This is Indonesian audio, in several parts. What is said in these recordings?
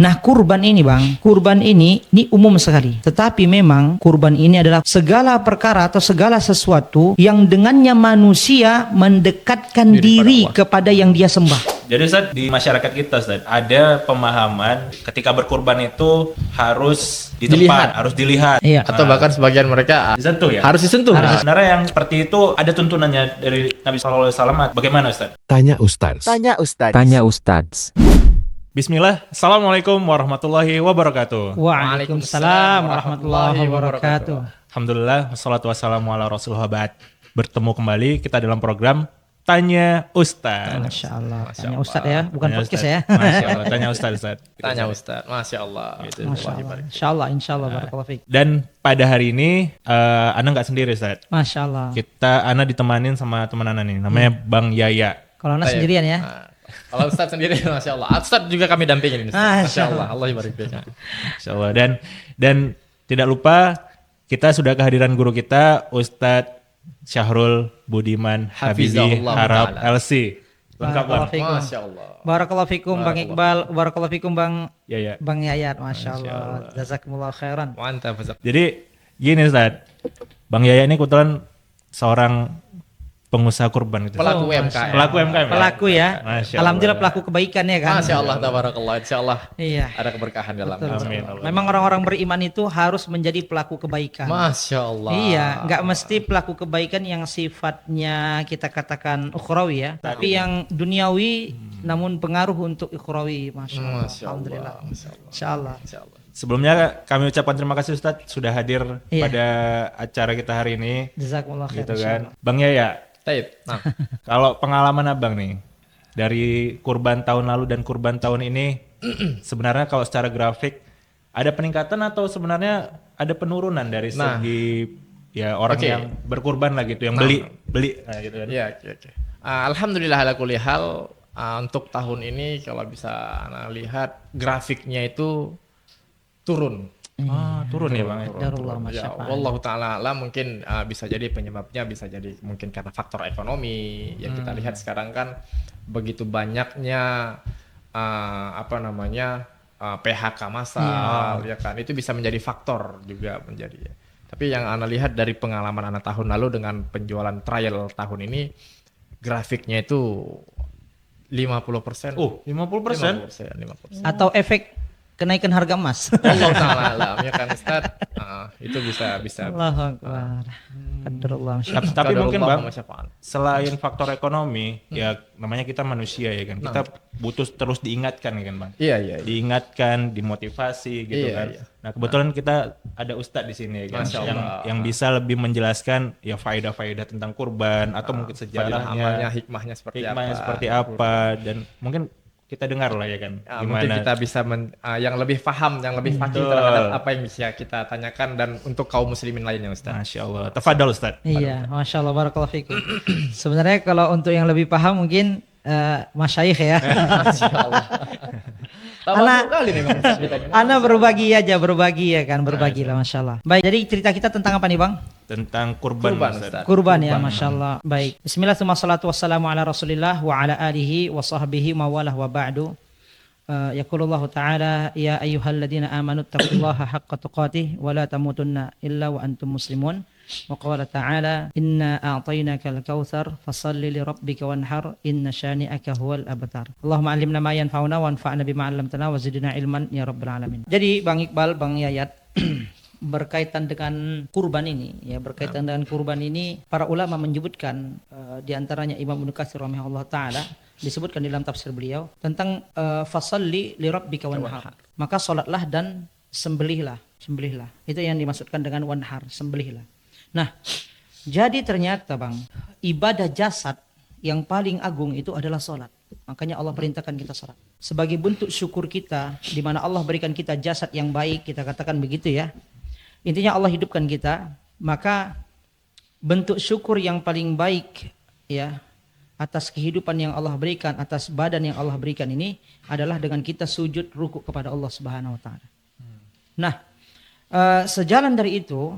Nah, kurban ini Bang, kurban ini umum sekali. Tetapi memang kurban ini adalah segala perkara atau segala sesuatu yang dengannya manusia mendekatkan diri kepada yang dia sembah. Jadi Ustaz, di masyarakat kita Ustaz, ada pemahaman ketika berkurban itu harus di tempat, harus dilihat. Iya. Atau bahkan sebagian mereka Disentuh ya? harus disentuh. Nah, sebenarnya yang seperti itu ada tuntunannya dari Nabi SAW. Bagaimana Ustaz? Tanya Ustaz. Tanya Ustadz. Bismillah, Assalamualaikum warahmatullahi wabarakatuh. Waalaikumsalam warahmatullahi wabarakatuh. Alhamdulillah, wassalatu wassalamu ala rasulullah ba'd. Bertemu kembali kita dalam program Tanya Ustaz. Masya Allah. Tanya Ustadz ya, bukan Tanya podcast Ustaz. ya. Masya Allah, Tanya Ustaz. Tanya Ustaz, Masya Allah. Masya Allah. Insya Allah. Barakallahu fiik. Dan pada hari ini, Ana nggak sendiri Ustaz. Masya Allah. Ana ditemanin sama teman Ana nih, namanya Bang Yaya. Kalau Anda sendirian ya. Kalau Ustaz sendiri, Masya Allah. Ustaz juga kami dampingin. Masya Allah. Allah ibarik. Masya Allah. Dan tidak lupa kita sudah kehadiran guru kita Ustadz Syahrul Budiman Habibi Hafizahullah Harap Ta'ala. LC. Lengkap Bang. Barakallahu fikum. Masya Allah. Barakallahu fikum Bang Iqbal. Barakallahu fikum Bang Ya. Bang Yayat. Masya Allah. Jazakumullah khairan. Mantap Ustaz. Jadi gini Ustadz, Bang Yaya ini kebetulan seorang pengusaha kurban gitu. Pelaku UMKM. Pelaku UMKM. Pelaku ya. Masya Alhamdulillah Allah. pelaku kebaikan ya kan. Masya Allah, tabarakallah. Insya Allah Iya. ada keberkahan dalam. Betul. Amin. Memang orang-orang beriman itu harus menjadi pelaku kebaikan. Masya Allah. Iya, nggak mesti pelaku kebaikan yang sifatnya kita katakan ukhrawi ya, tapi yang duniawi namun pengaruh untuk ukhrawi. Masya Allah. Masya Alhamdulillah. Allah. Masya Allah. Insya Allah. Masya Allah. Sebelumnya kami ucapkan terima kasih Ustadz sudah hadir Iya. pada acara kita hari ini. Jazakumullah khair. Gitu kan. Bang Yaya, Taib. Nah, kalau pengalaman abang nih dari kurban tahun lalu dan kurban tahun ini, sebenarnya kalau secara grafik ada peningkatan atau sebenarnya ada penurunan dari Nah. segi ya orang Oke. yang berkurban lah gitu, yang Nah. beli nah, gitu kan. iya, oke. Alhamdulillah ala kulli hal, untuk tahun ini kalau bisa Anda lihat grafiknya itu turun. Turun ya bang. Darullah Ya, masyaallah. wallahu taala alam, mungkin bisa jadi penyebabnya bisa jadi mungkin karena faktor ekonomi yang kita lihat sekarang kan begitu banyaknya PHK massal ya kan, itu bisa menjadi faktor juga menjadi ya. Tapi yang Ana lihat dari pengalaman Ana tahun lalu dengan penjualan trial tahun ini grafiknya itu 50%. Oh, 50%? 50%. Atau efek kenaikan harga emas. Allah taala alam ya kan Ustaz. Itu bisa Allahu Akbar. Qadarullah masyaallah. Tapi mungkin Qadarullah bang, wa masyafa'al. selain faktor ekonomi, ya namanya kita manusia ya kan, kita butuh terus diingatkan ya kan bang. Iya. Diingatkan, dimotivasi gitu Iya, kan. iya. Nah kebetulan kita ada Ustadz di sini ya kan, Masya Allah. yang bisa lebih menjelaskan ya faedah-faedah tentang kurban atau mungkin Fadilah amalnya, sejarahnya, hikmahnya seperti hikmahnya apa. seperti apa, dan mungkin kita dengar lah ya kan, Mungkin gimana. kita bisa yang lebih paham, yang lebih fakih terhadap apa yang bisa kita tanyakan dan untuk kaum muslimin lainnya Ustaz. Masya Allah, tafadhal Ustadz. Iya, Masya Allah, barakallahu fikum. Sebenarnya kalau untuk yang lebih paham mungkin masyayikh ya. Masya Allah. Anak- kali nih Bang Ustaz kita ini. Ana berbagi ya kan, berbagi lah Masya Allah. Baik, jadi cerita kita tentang apa nih Bang? Tentang kurban, Kurban, Ustadz. Ustaz. Kurban ya, Masya Allah. Baik. Bismillah, wassalatu wassalamu ala rasulillah wa ala alihi wa sahbihi mawalah wa ba'du. Yaqulullahu ta'ala, ya ayyuhalladzina amanu taqullaha haqqa tuqatih wa la tamutunna illa wa antum muslimun. Wa qala ta'ala, inna a'tainakal kautsar fasalli li rabbika wanhar inna syani'aka huwal abtar. Allahumma 'allimna ma yanfa'una wanfa'na bima 'allamtana wa zidna ilman ya rabbal alamin. Jadi Bang Iqbal, Bang Yayat, berkaitan dengan kurban ini ya, berkaitan dengan kurban ini para ulama menyebutkan di antaranya Imam Ibnu Katsir rahimahullah taala disebutkan dalam tafsir beliau tentang fasalli li rabbika wanhar, maka salatlah dan sembelihlah. Itu yang dimaksudkan dengan wanhar, sembelihlah. Nah, jadi ternyata Bang, ibadah jasad yang paling agung itu adalah salat. Makanya Allah perintahkan kita salat sebagai bentuk syukur kita, di mana Allah berikan kita jasad yang baik, kita katakan begitu ya. Intinya Allah hidupkan kita, maka bentuk syukur yang paling baik ya atas kehidupan yang Allah berikan, atas badan yang Allah berikan ini adalah dengan kita sujud ruku kepada Allah Subhanahu wa taala. Nah, sejalan dari itu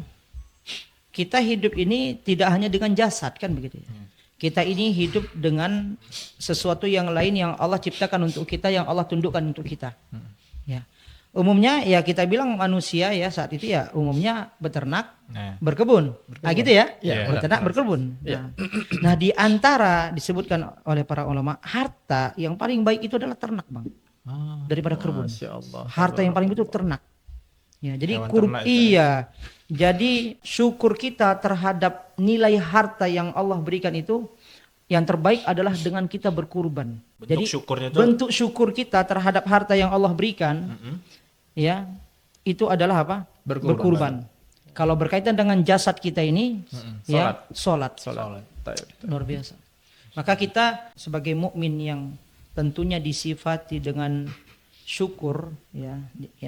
kita hidup ini tidak hanya dengan jasad kan begitu ya. Kita ini hidup dengan sesuatu yang lain yang Allah ciptakan untuk kita, yang Allah tundukkan untuk kita. Ya. Umumnya ya kita bilang manusia ya saat itu ya umumnya beternak, Nah, berkebun. Nah gitu ya, Iya, beternak, berkebun. Nah, di antara disebutkan oleh para ulama, harta yang paling baik itu adalah ternak, Bang. Daripada kebun. Masya Allah. Harta yang paling itu ternak. Ya, jadi Hewan ternak itu ya. iya. Jadi syukur kita terhadap nilai harta yang Allah berikan itu yang terbaik adalah dengan kita berkurban. Bentuk Jadi syukurnya itu- bentuk syukur kita terhadap harta yang Allah berikan, ya itu adalah apa? Berkurban. Kalau berkaitan dengan jasad kita ini, ya sholat. Luar biasa. Maka kita sebagai mukmin yang tentunya disifati dengan syukur, ya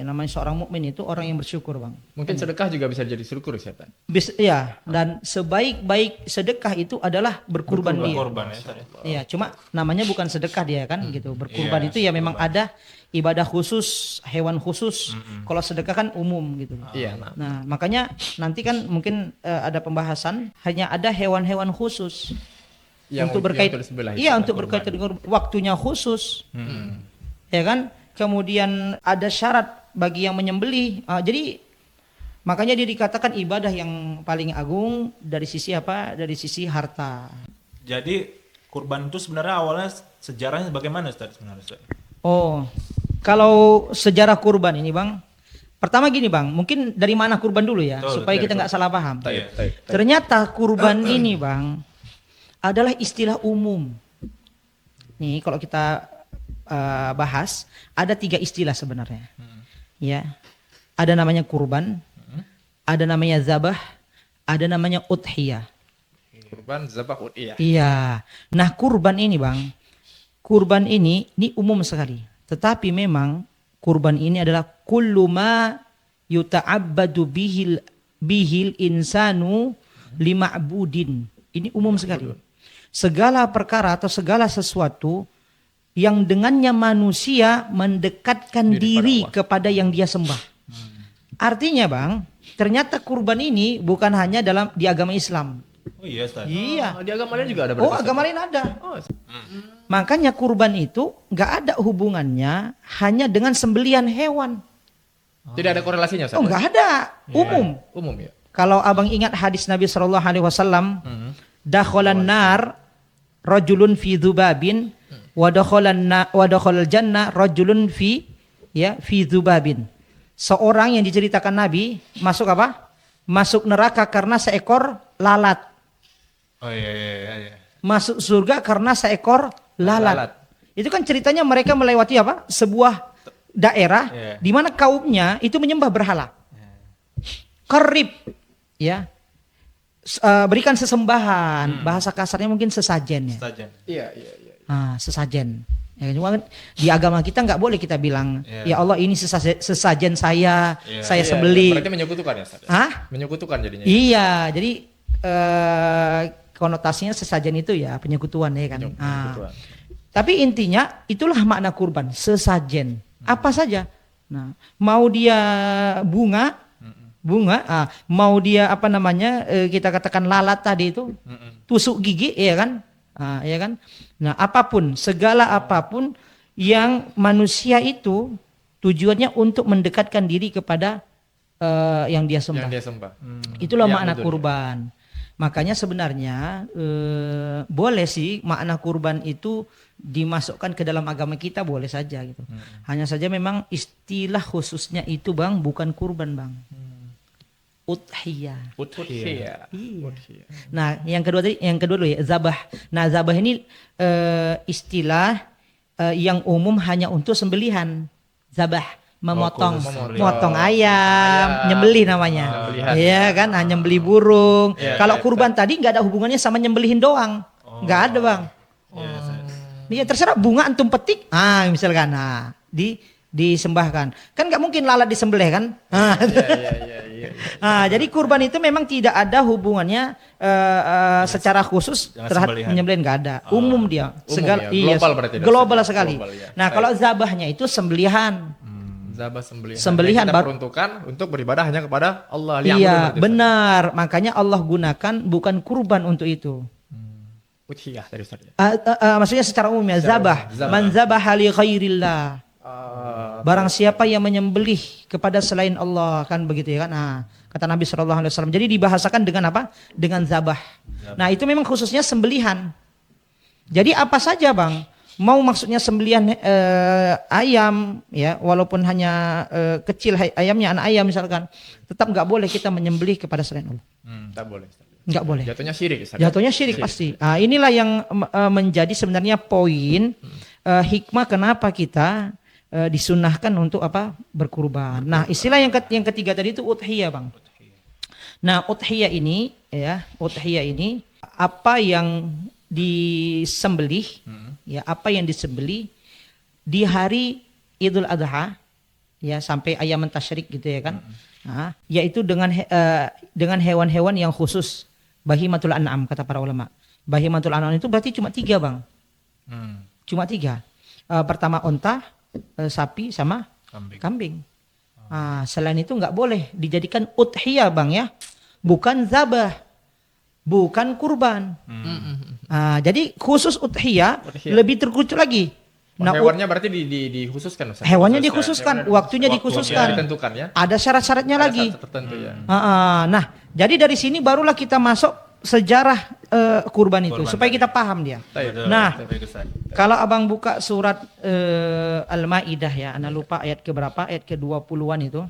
namanya seorang mukmin itu orang yang bersyukur, Bang. Mungkin sedekah juga bisa jadi syukur ya, Ustaz. Ya, dan sebaik-baik sedekah itu adalah berkurban dia. Korban ya, Ustaz, ya. Iya, cuma namanya bukan sedekah dia kan gitu. Berkurban itu ya memang ada ibadah khusus, hewan khusus. Kalau sedekah kan umum gitu. Iya, nah. Nah, makanya nanti kan mungkin ada pembahasan hanya ada hewan-hewan khusus untuk berkaitan. Iya, untuk berkaitan dengan waktunya khusus. Ya kan? Kemudian ada syarat bagi yang menyembelih. Jadi makanya dia dikatakan ibadah yang paling agung dari sisi apa? Dari sisi harta. Jadi kurban itu sebenarnya awalnya sejarahnya bagaimana Ustaz sebenarnya Ustaz? Oh, kalau sejarah kurban ini, Bang. Pertama gini, Bang, mungkin dari mana kurban dulu ya, Betul, supaya dari kita nggak salah paham. Iya. Ternyata kurban ini, Bang, adalah istilah umum. Nih, kalau kita bahas, ada 3 istilah sebenarnya. Ya, ada namanya kurban, ada namanya zabah, ada namanya udhiyah. Kurban, zabah, udhiyah. Iya. Nah, kurban ini, Bang, kurban ini umum sekali. Tetapi memang kurban ini adalah kullu ma yuta'abbadu bihil insanu lima'budin. Ini umum sekali. Segala perkara atau segala sesuatu yang dengannya manusia mendekatkan diri kepada yang dia sembah. Artinya, Bang, ternyata kurban ini bukan hanya di agama Islam. Oh iya Ustaz. Iya. Di agama lain juga ada Oh, berarti, agama lain ada. Ustaz? Makanya kurban itu nggak ada hubungannya hanya dengan sembelian hewan. Tidak ada korelasinya, Ustaz? Oh, nggak ada. Umum. Umum ya. Kalau abang ingat hadis Nabi SAW, dakhalan nar rajulun fi dzubabin wa dakhalal jannah rajulun fi dzubabin. Seorang yang diceritakan Nabi masuk apa? Masuk neraka karena seekor lalat. Oh iya. Masuk surga karena seekor lalat. Itu kan ceritanya mereka melewati apa? Sebuah daerah di mana kaumnya itu menyembah berhala. Qarib, ya. Berikan sesembahan, bahasa kasarnya mungkin sesajen ya. Ustaz. Iya. Sesajen. Ya, cuma di agama kita nggak boleh kita bilang, ya Allah ini sesajen saya sembeli. Berarti menyekutukan ya, Ustaz? Hah? Menyekutukan jadinya. Iya, jadi konotasinya sesajen itu ya penyekutuan ya kan. Penyekutuan. Tapi intinya itulah makna kurban, sesajen. Apa saja. Nah, mau dia bunga, mau dia apa namanya kita katakan lalat tadi itu, tusuk gigi, ya kan? Ya kan? Nah, segala apapun yang manusia itu tujuannya untuk mendekatkan diri kepada yang dia sembah. Yang dia sembah. Itulah Ya, makna betul. kurban. Makanya sebenarnya boleh sih makna kurban itu dimasukkan ke dalam agama kita, boleh saja gitu. Hanya saja memang istilah khususnya itu, Bang, bukan kurban, Bang. Udhiyah. Udhiyah. Iya. Nah, yang kedua dulu ya, zabah. Nah, zabah ini istilah yang umum hanya untuk sembelihan. Zabah, memotong, motong ayam, nyembelih namanya. Iya kan, nyembelih burung. Kalau kurban tadi nggak ada hubungannya sama nyembelihin doang. Nggak ada, Bang. Iya, terserah bunga antum petik. Misalkan disembahkan. Kan nggak mungkin lalat disembelih kan? Iya. Jadi kurban itu memang tidak ada hubungannya secara khusus terhadap menyembelih, nggak ada. Umum dia. Umum ya. Global berarti. Global sekali. Global, ya. Nah, kalau zabahnya itu sembelihan. Zabah Sembelihan kita baru peruntukan untuk beribadah hanya kepada Allah. Iya, benar. Makanya Allah gunakan bukan kurban untuk itu. Udhiyah tadi Ustaz. Maksudnya secara umum ya, zabah. Man zabaha li ghairillah. Barang siapa yang menyembelih kepada selain Allah, kan begitu ya kan. Nah, kata Nabi SAW. Jadi dibahasakan dengan apa? Dengan zabah. Nah, itu memang khususnya sembelihan. Jadi apa saja bang, mau maksudnya sembelihan ayam ya, walaupun hanya kecil ayamnya, anak ayam misalkan, tetap nggak boleh kita menyembelih kepada selain Allah. Tak boleh. Nggak boleh. Jatuhnya syirik. Ustaz. Jatuhnya syirik pasti. Nah, inilah yang menjadi sebenarnya poin hikmah kenapa kita disunahkan untuk apa? Berkurban. Nah, istilah yang ketiga tadi itu udhiyah bang. Nah, udhiyah ini ya, udhiyah ini apa yang disembelih, ya apa yang disembelih di hari Idul Adha, ya sampai ayam tasyrik gitu ya kan, nah, yaitu dengan hewan-hewan yang khusus, bahimatul an'am kata para ulama. Bahimatul an'am itu berarti cuma 3 bang, cuma 3. Pertama onta, sapi sama kambing. Nah, selain itu nggak boleh dijadikan udhiyah bang ya, bukan zabah, bukan kurban. Jadi khusus udhiyah lebih terkucut lagi. Nah, hewannya berarti dikhususkan Ustaz. Hewannya dikhususkan, waktunya dikhususkan. Ditentukan ya. Ada syarat-syaratnya lagi. Syarat tertentu ya. Nah, jadi dari sini barulah kita masuk sejarah kurban itu supaya kita paham dia. Nah, kalau abang buka surat Al-Maidah ya, ana lupa ayat keberapa, ayat ke-20-an itu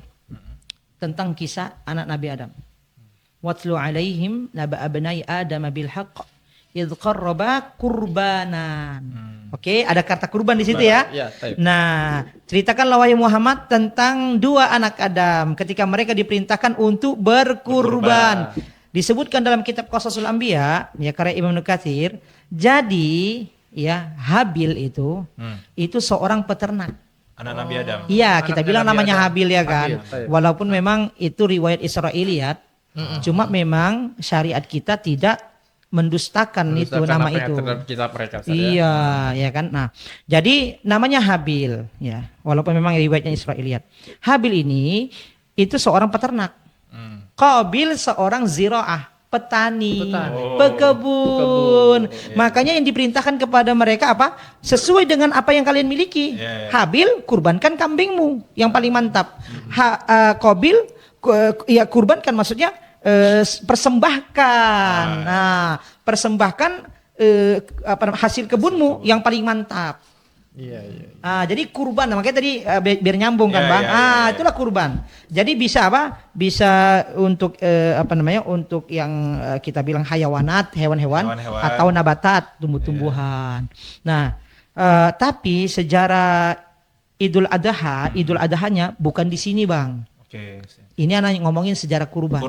tentang kisah anak Nabi Adam. Watlu alaihim naba abnai Adam bil haqq idh qarraba qurbanan. Oke, ada kata kurban di situ ya. Nah, ceritakanlah wahai Muhammad tentang 2 anak Adam ketika mereka diperintahkan untuk berkurban. Disebutkan dalam kitab Qasasul Anbiya ya karya Imam Nukatsir. Jadi ya Habil itu seorang peternak. Anak Nabi Adam. Iya, kita bilang Nabi namanya Adam. Habil ya kan. Walaupun memang itu riwayat Israiliyat, cuma memang syariat kita tidak mendustakan itu nama itu. Terhadap kitab mereka. Ustaz, Iya, ya kan. Nah, jadi namanya Habil ya. Walaupun memang riwayatnya Israiliyat. Habil ini itu seorang peternak. Qabil seorang ziraah, petani, pekebun. Makanya yang diperintahkan kepada mereka apa? Sesuai dengan apa yang kalian miliki. Habil, kurbankan kambingmu yang paling mantap. Qabil, ya kurbankan maksudnya persembahkan. Nah, persembahkan hasil kebunmu yang paling mantap. Iya. Jadi kurban, makanya tadi biar nyambung kan bang. Itulah kurban. Jadi bisa apa? Bisa untuk untuk yang kita bilang hayawanat, hewan-hewan atau nabatat, tumbuh-tumbuhan. Nah, tapi sejarah Idul Adhanya bukan di sini bang. Ini anak ngomongin sejarah kurban.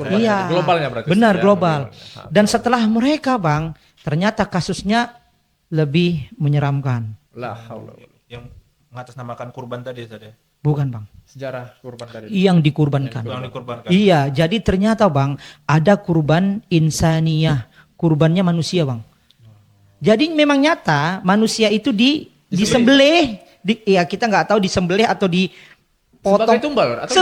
Iya. Globalnya berarti. Benar, global. Dan setelah mereka bang, ternyata kasusnya lebih menyeramkan. La haula. Yang mengatasnamakan kurban tadi. Bukan bang. Sejarah kurban tadi. Yang dikurbankan. Iya, jadi ternyata bang ada kurban insaniyah, kurbannya manusia bang. Jadi memang nyata manusia itu disembelih, ya kita nggak tahu disembelih atau dipotong sebagai tumbal atau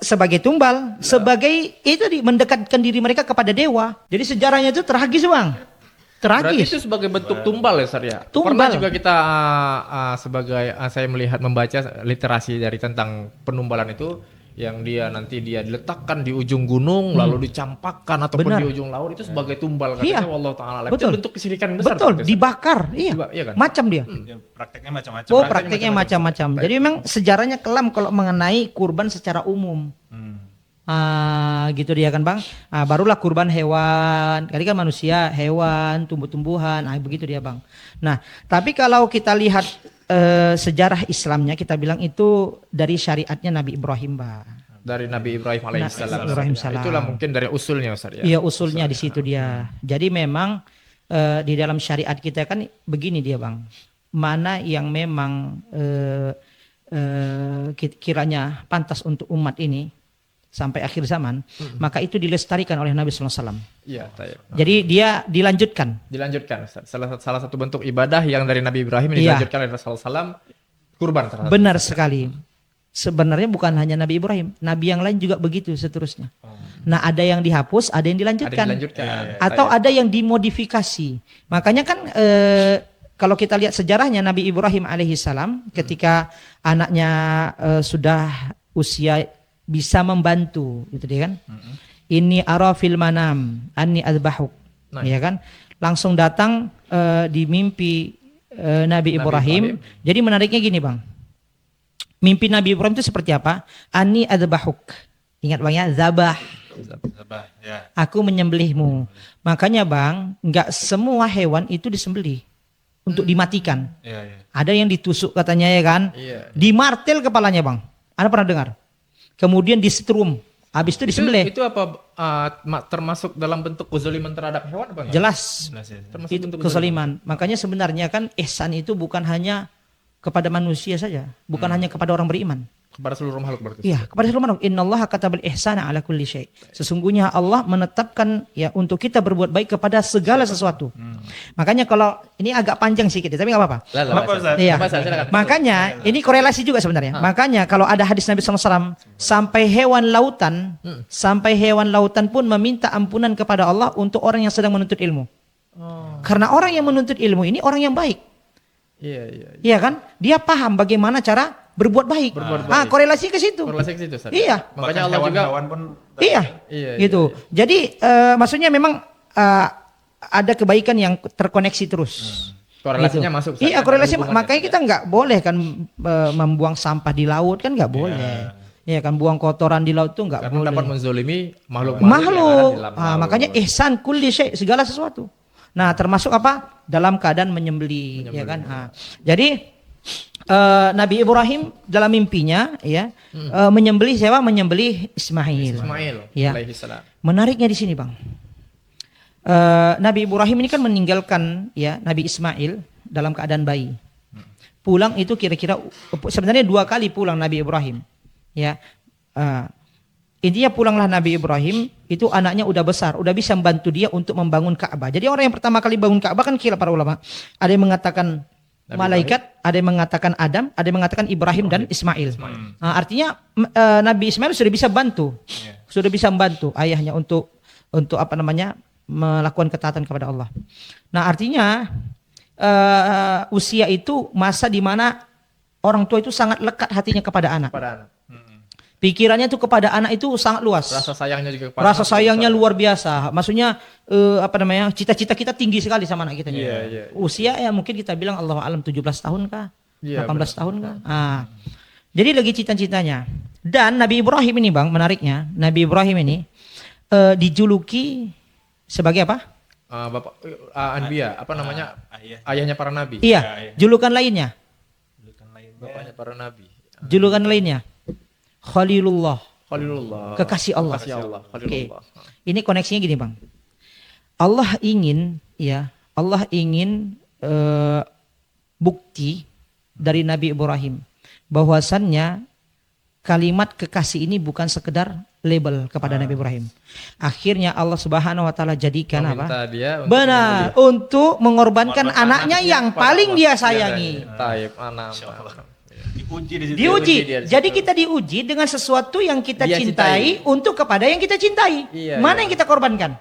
sebagai tumbal, sebagai itu mendekatkan diri mereka kepada dewa. Jadi sejarahnya itu tragis bang. Berarti itu sebagai bentuk tumbal ya Sar ya? Pernah juga kita saya melihat membaca literasi dari tentang penumbalan itu yang dia diletakkan di ujung gunung lalu dicampakkan ataupun di ujung laut itu sebagai tumbal katanya wallahu taala. Itu bentuk kesyirikan besar. Betul, dibakar. Iya kan? Macam dia. Prakteknya macam-macam. Prakteknya macam-macam. Jadi memang sejarahnya kelam kalau mengenai kurban secara umum. Gitu dia kan bang. Barulah kurban hewan. Tadi kan manusia, hewan, tumbuh-tumbuhan. Begitu dia bang. Nah, tapi kalau kita lihat sejarah Islamnya, kita bilang itu dari syariatnya Nabi Ibrahim bang. Dari Nabi Ibrahim alaihissalam. Itulah mungkin dari usulnya Ustaz ya. Iya usulnya di situ dia. Jadi memang di dalam syariat kita kan begini dia bang. Mana yang memang kiranya pantas untuk umat ini sampai akhir zaman, maka itu dilestarikan oleh Nabi Sallallahu Alaihi Wasallam. Iya, jadi dia dilanjutkan. Ustaz. Salah satu bentuk ibadah yang dari Nabi Ibrahim dilanjutkan oleh Rasulullah SAW, kurban. Benar sekali. Sebenarnya bukan hanya Nabi Ibrahim, Nabi yang lain juga begitu seterusnya. Nah, ada yang dihapus, ada yang dilanjutkan. Atau ada yang dimodifikasi. Makanya kan kalau kita lihat sejarahnya Nabi Ibrahim alaihissalam ketika anaknya sudah usia bisa membantu, gitu dia kan. Ini ara fil manam anni adzbahuk, ya kan. Langsung datang di mimpi Nabi Ibrahim. Jadi menariknya gini bang, mimpi Nabi Ibrahim itu seperti apa? Anni adzbahuk, ingat bang ya, zabah. Ya. Aku menyembelihmu. Makanya bang, nggak semua hewan itu disembelih untuk dimatikan. Ya, ya. Ada yang ditusuk katanya ya kan, dimartil kepalanya bang. Anda pernah dengar? Kemudian disetrum, habis itu disembelih. Itu apa termasuk dalam bentuk kezaliman terhadap hewan apa enggak? Jelas, Termasuk itu bentuk kezaliman. Makanya sebenarnya kan ihsan itu bukan hanya kepada manusia saja, bukan hanya kepada orang beriman. kepada seluruh makhluk berarti. Iya, kepada seluruh makhluk. Innallaha katabal ihsana ala kulli syai. Sesungguhnya Allah menetapkan ya untuk kita berbuat baik kepada segala sesuatu. Makanya kalau ini agak panjang sedikit, tapi nggak apa-apa. Iya. Makanya ini korelasi juga sebenarnya. Makanya kalau ada hadis Nabi SAW sampai hewan lautan pun meminta ampunan kepada Allah untuk orang yang sedang menuntut ilmu. Karena orang yang menuntut ilmu ini orang yang baik. Iya. Iya kan? Dia paham bagaimana cara berbuat baik. Korelasi ke situ. Korelasi ke situ. Iya. Makanya Allah juga pun Iya. Gitu. Jadi maksudnya memang ada kebaikan yang terkoneksi terus. korelasinya Gitu. masuk. Iya, korelasi. Makanya kita nggak boleh kan membuang sampah di laut kan nggak boleh. Iya kan, buang kotoran di laut tuh nggak boleh. Karena dapat menzolimi makhluk. Makanya ihsan kulli syai, segala sesuatu. Nah, termasuk apa? Dalam keadaan menyembelih. Ya kan? Jadi Nabi Ibrahim dalam mimpinya ya menyembelih siapa? Menyembelih Ismail. Ya. Alaihissalam. Menariknya di sini, Bang. Nabi Ibrahim ini kan meninggalkan ya Nabi Ismail dalam keadaan bayi. Pulang itu kira-kira sebenarnya 2 kali pulang Nabi Ibrahim. Ya. Intinya pulanglah Nabi Ibrahim, itu anaknya udah besar, udah bisa membantu dia untuk membangun Ka'bah. Jadi orang yang pertama kali bangun Ka'bah kan kira para ulama. Ada yang mengatakan malaikat, ada yang mengatakan Adam, ada yang mengatakan Ibrahim dan Ismail. Nah, artinya Nabi Ismail sudah bisa bantu, sudah bisa membantu ayahnya untuk apa namanya melakukan ketaatan kepada Allah. Nah, artinya usia itu masa di mana orang tua itu sangat lekat hatinya kepada anak. Pikirannya itu kepada anak itu sangat luas. Rasa sayangnya juga kepada Rasa sayangnya luar biasa. Maksudnya cita-cita kita tinggi sekali sama anak kita. Iya. Usia ya mungkin kita bilang Allah alam 17 tahun kah? 18 tahun kah? Jadi lagi cita-citanya. Dan Nabi Ibrahim ini Bang, menariknya, Nabi Ibrahim ini dijuluki sebagai apa? Bapak Anbiya, apa namanya? Ayahnya para nabi. Iya, julukan lainnya. Bapaknya para nabi. Julukan lainnya. Khalilullah. Kekasih Allah. Oke. Ini koneksinya gini Bang. Allah ingin bukti dari Nabi Ibrahim bahwasannya kalimat kekasih ini bukan sekedar label kepada Nabi Ibrahim. Akhirnya Allah Subhanahu wa taala jadikan apa? Benar, untuk mengorbankan anaknya yang paling dia sayangi. Diuji. Jadi kita diuji dengan sesuatu yang kita cintai untuk kepada yang kita cintai. Mana yang kita korbankan?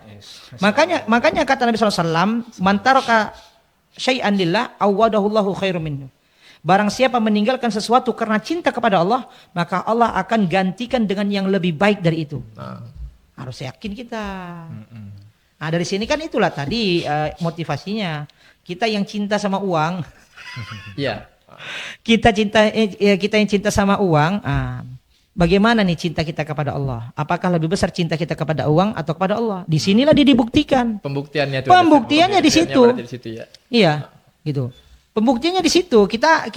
Makanya kata Nabi SAW, man taraka syai'an lillah awadahullahu khairum minhu. Barang siapa meninggalkan sesuatu karena cinta kepada Allah, maka Allah akan gantikan dengan yang lebih baik dari itu. Harus yakin kita. Nah, dari sini kan itulah tadi motivasinya. Kita yang cinta sama uang. Iya. Kita yang cinta sama uang, bagaimana nih cinta kita kepada Allah? Apakah lebih besar cinta kita kepada uang atau kepada Allah? Di sinilah dia dibuktikan. Pembuktiannya di situ. Iya, gitu. Pembuktiannya di situ. Kita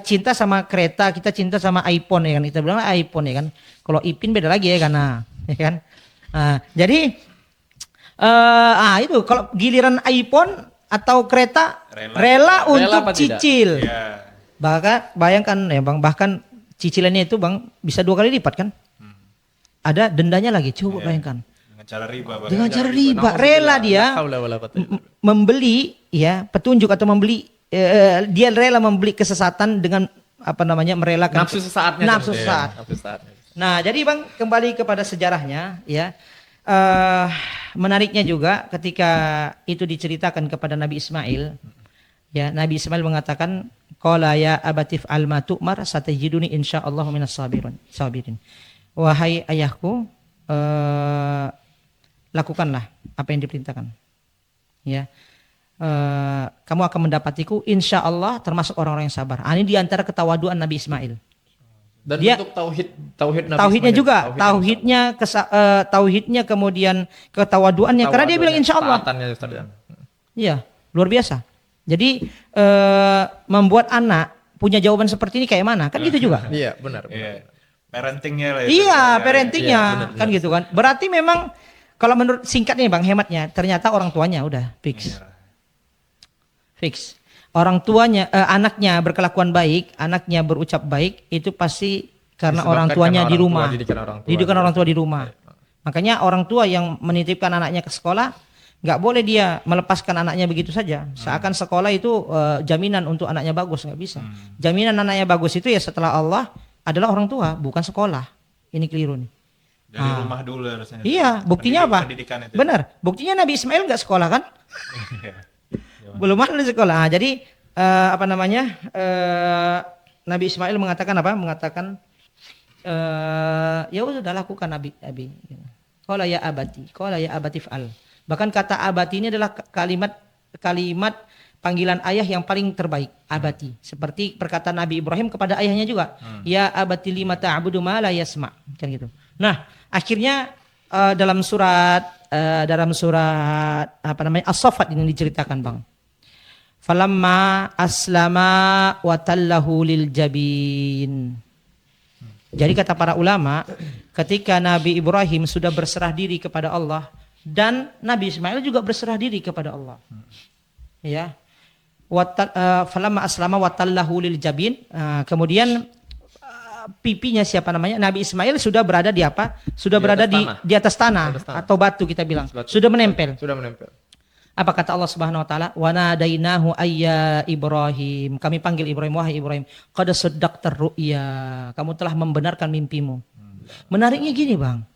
cinta sama kereta, kita cinta sama iPhone ya kan. Kita bilang iPhone ya kan. Kalau Ipin beda lagi ya karena ya kan. Jadi itu kalau giliran iPhone atau kereta rela untuk cicil. Bahkan bayangkan ya Bang, bahkan cicilannya itu Bang bisa 2 kali lipat kan? Ada dendanya lagi, coba bayangkan. Dengan cara riba rela dia membeli ya petunjuk atau membeli dia rela membeli kesesatan dengan apa namanya merelakan nafsu sesaatnya. Nah, jadi Bang kembali kepada sejarahnya ya. Menariknya juga ketika itu diceritakan kepada Nabi Ismail Ya, Nabi Ismail mengatakan, qala ya abatif alma tu'mar satajiduni insyaallah minas sabirin. Wahai ayahku, lakukanlah apa yang diperintahkan. Ya. Kamu akan mendapatiku insyaallah termasuk orang-orang yang sabar. Ini di antara ketawaduan Nabi Ismail. Dan Dia- untuk tauhid Nabi Tauhidnya Ismail, juga, tauhidnya kemudian ketawaduannya karena dia bilang insyaallah. taatannya, Ustaz, ya. Iya, luar biasa. Jadi membuat anak punya jawaban seperti ini kayak mana? Kan gitu juga. Iya, benar. Iya. Parentingnya lah. Iya, parentingnya Iya, benar, kan gitu kan. Berarti memang kalau menurut singkatnya Bang, hematnya ternyata orang tuanya udah fix. Fix. Orang tuanya, anaknya berkelakuan baik, anaknya berucap baik, itu pasti karena Disebabkan orang tuanya karena di orang rumah. tua, didikan orang tua. Didikan orang tua di rumah. Makanya orang tua yang menitipkan anaknya ke sekolah, nggak boleh dia melepaskan anaknya begitu saja. Seakan sekolah itu jaminan untuk anaknya bagus, nggak bisa. Jaminan anaknya bagus itu ya setelah Allah adalah orang tua, bukan sekolah. Ini keliru nih. Dari rumah dulu harusnya. Iya, buktinya apa? Pendidikan itu. Benar, buktinya Nabi Ismail nggak sekolah kan? Iya. Belum ada di sekolah. Nah, jadi Nabi Ismail mengatakan apa? Mengatakan ya sudah lakukan Abi. Qala ya abati fa'al. Bahkan kata abati ini adalah kalimat panggilan ayah yang paling terbaik, abati. Seperti perkataan Nabi Ibrahim kepada ayahnya juga. Ya abati lima ta'budu ma la yasma. Kan gitu. Nah, akhirnya dalam surat As-Saffat ini diceritakan, Bang. Falamma aslama wa tallahu lil jabin. Jadi kata para ulama, ketika Nabi Ibrahim sudah berserah diri kepada Allah dan Nabi Ismail juga berserah diri kepada Allah. Ya. Falamma aslama wa tallahu lil jabin. Kemudian pipinya siapa namanya? Nabi Ismail sudah berada di apa? Sudah berada di atas tanah atau batu kita bilang. Sudah menempel. Sudah menempel. Apa kata Allah Subhanahu wa taala? Wa nadainahu ayya Ibrahim. Kami panggil Ibrahim, wahai Ibrahim, qad saddaqta ru'ya. Kamu telah membenarkan mimpimu. Menariknya gini, Bang.